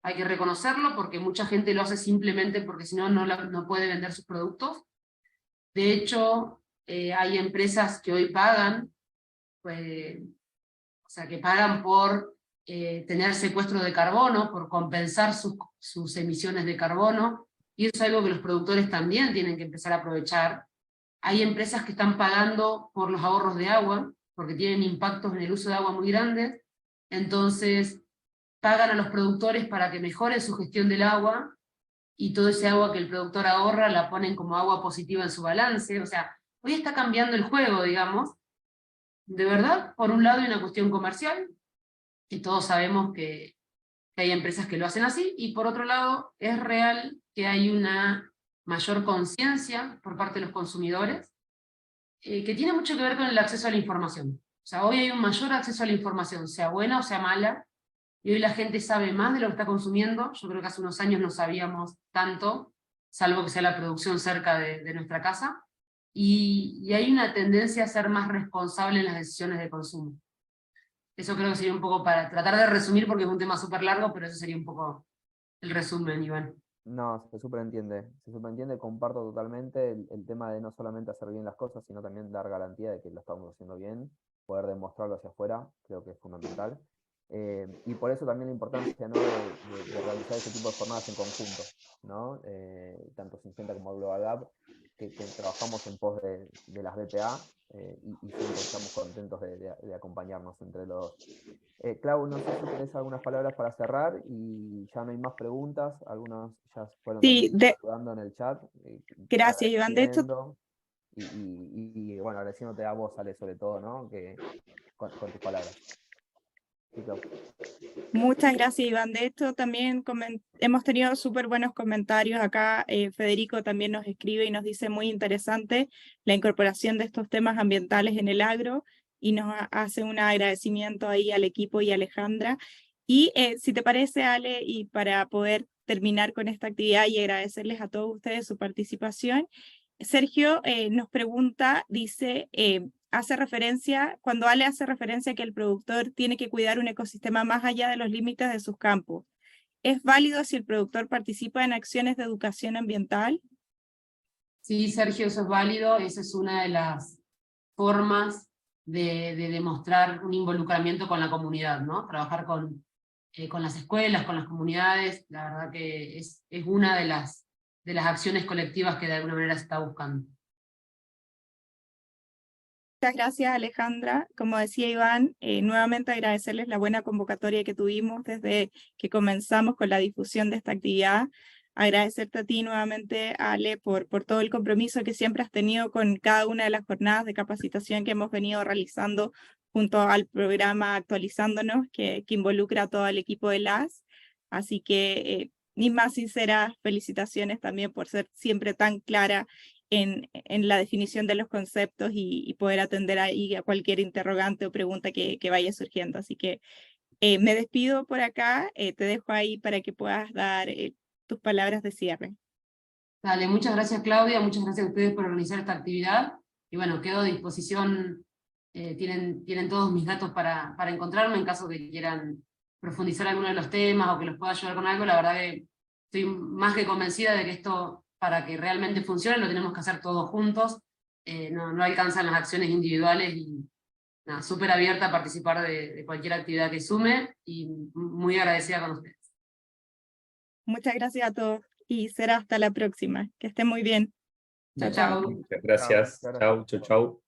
hay que reconocerlo, porque mucha gente lo hace simplemente porque si no, no puede vender sus productos. De hecho, hay empresas que hoy pagan, pues, o sea, que pagan por tener secuestro de carbono, por compensar sus emisiones de carbono, y eso es algo que los productores también tienen que empezar a aprovechar. Hay empresas que están pagando por los ahorros de agua, porque tienen impactos en el uso de agua muy grandes, entonces pagan a los productores para que mejoren su gestión del agua, y todo ese agua que el productor ahorra la ponen como agua positiva en su balance. O sea, hoy está cambiando el juego, digamos. De verdad, por un lado hay una cuestión comercial, y todos sabemos que hay empresas que lo hacen así, y por otro lado es real que hay una mayor conciencia por parte de los consumidores, que tiene mucho que ver con el acceso a la información. O sea, hoy hay un mayor acceso a la información, sea buena o sea mala, y hoy la gente sabe más de lo que está consumiendo. Yo creo que hace unos años no sabíamos tanto, salvo que sea la producción cerca de nuestra casa, y hay una tendencia a ser más responsable en las decisiones de consumo. Eso creo que sería un poco para tratar de resumir, porque es un tema súper largo, pero eso sería un poco el resumen, Iván. No, se superentiende, comparto totalmente el tema de no solamente hacer bien las cosas, sino también dar garantía de que lo estamos haciendo bien, poder demostrarlo hacia afuera, creo que es fundamental. Y por eso también la importancia, ¿no?, de realizar este tipo de jornadas en conjunto, ¿no? Tanto Syngenta como Global Gap, que trabajamos en pos de las BPA, y siempre estamos contentos de acompañarnos entre los dos. Clau, no sé si tenés algunas palabras para cerrar, y ya no hay más preguntas, algunos ya fueron Sí, saludando en el chat. gracias, Iván. De hecho, agradeciendo, y bueno, agradeciéndote a vos, Ale, sobre todo, ¿no?, que con tus palabras. Sí, Clau. muchas gracias, Iván. De hecho, también hemos tenido súper buenos comentarios acá. Federico también nos escribe y nos dice muy interesante la incorporación de estos temas ambientales en el agro, y nos hace un agradecimiento ahí al equipo y a Alejandra. Y si te parece, Ale, y para poder terminar con esta actividad y agradecerles a todos ustedes su participación, Sergio nos pregunta, dice, cuando Ale hace referencia a que el productor tiene que cuidar un ecosistema más allá de los límites de sus campos, ¿es válido si el productor participa en acciones de educación ambiental? Sí, Sergio, eso es válido. Esa es una de las formas de demostrar un involucramiento con la comunidad, ¿no? Trabajar con las escuelas, con las comunidades. La verdad que es una de las acciones colectivas que de alguna manera se está buscando. Muchas gracias, Alejandra. Como decía Iván, nuevamente agradecerles la buena convocatoria que tuvimos desde que comenzamos con la difusión de esta actividad. agradecerte a ti nuevamente, Ale, por todo el compromiso que siempre has tenido con cada una de las jornadas de capacitación que hemos venido realizando junto al programa Actualizándonos, que involucra a todo el equipo de LAS. Así que mis más sinceras felicitaciones también por ser siempre tan clara en la definición de los conceptos y poder atender ahí a cualquier interrogante o pregunta que vaya surgiendo. Así que me despido por acá, te dejo ahí para que puedas dar tus palabras de cierre. Dale, muchas gracias Claudia, muchas gracias a ustedes por organizar esta actividad, y bueno, quedo a disposición, tienen todos mis datos para encontrarme en caso que quieran profundizar alguno de los temas o que los pueda ayudar con algo. La verdad que estoy más que convencida de que esto, para que realmente funcione, lo tenemos que hacer todos juntos, no alcanzan las acciones individuales, y nada, súper abierta a participar de cualquier actividad que sume, y muy agradecida con ustedes. Muchas gracias a todos y será hasta la próxima. Que estén muy bien. Chao, chao. Muchas gracias. Chao, Chau, chau, chau.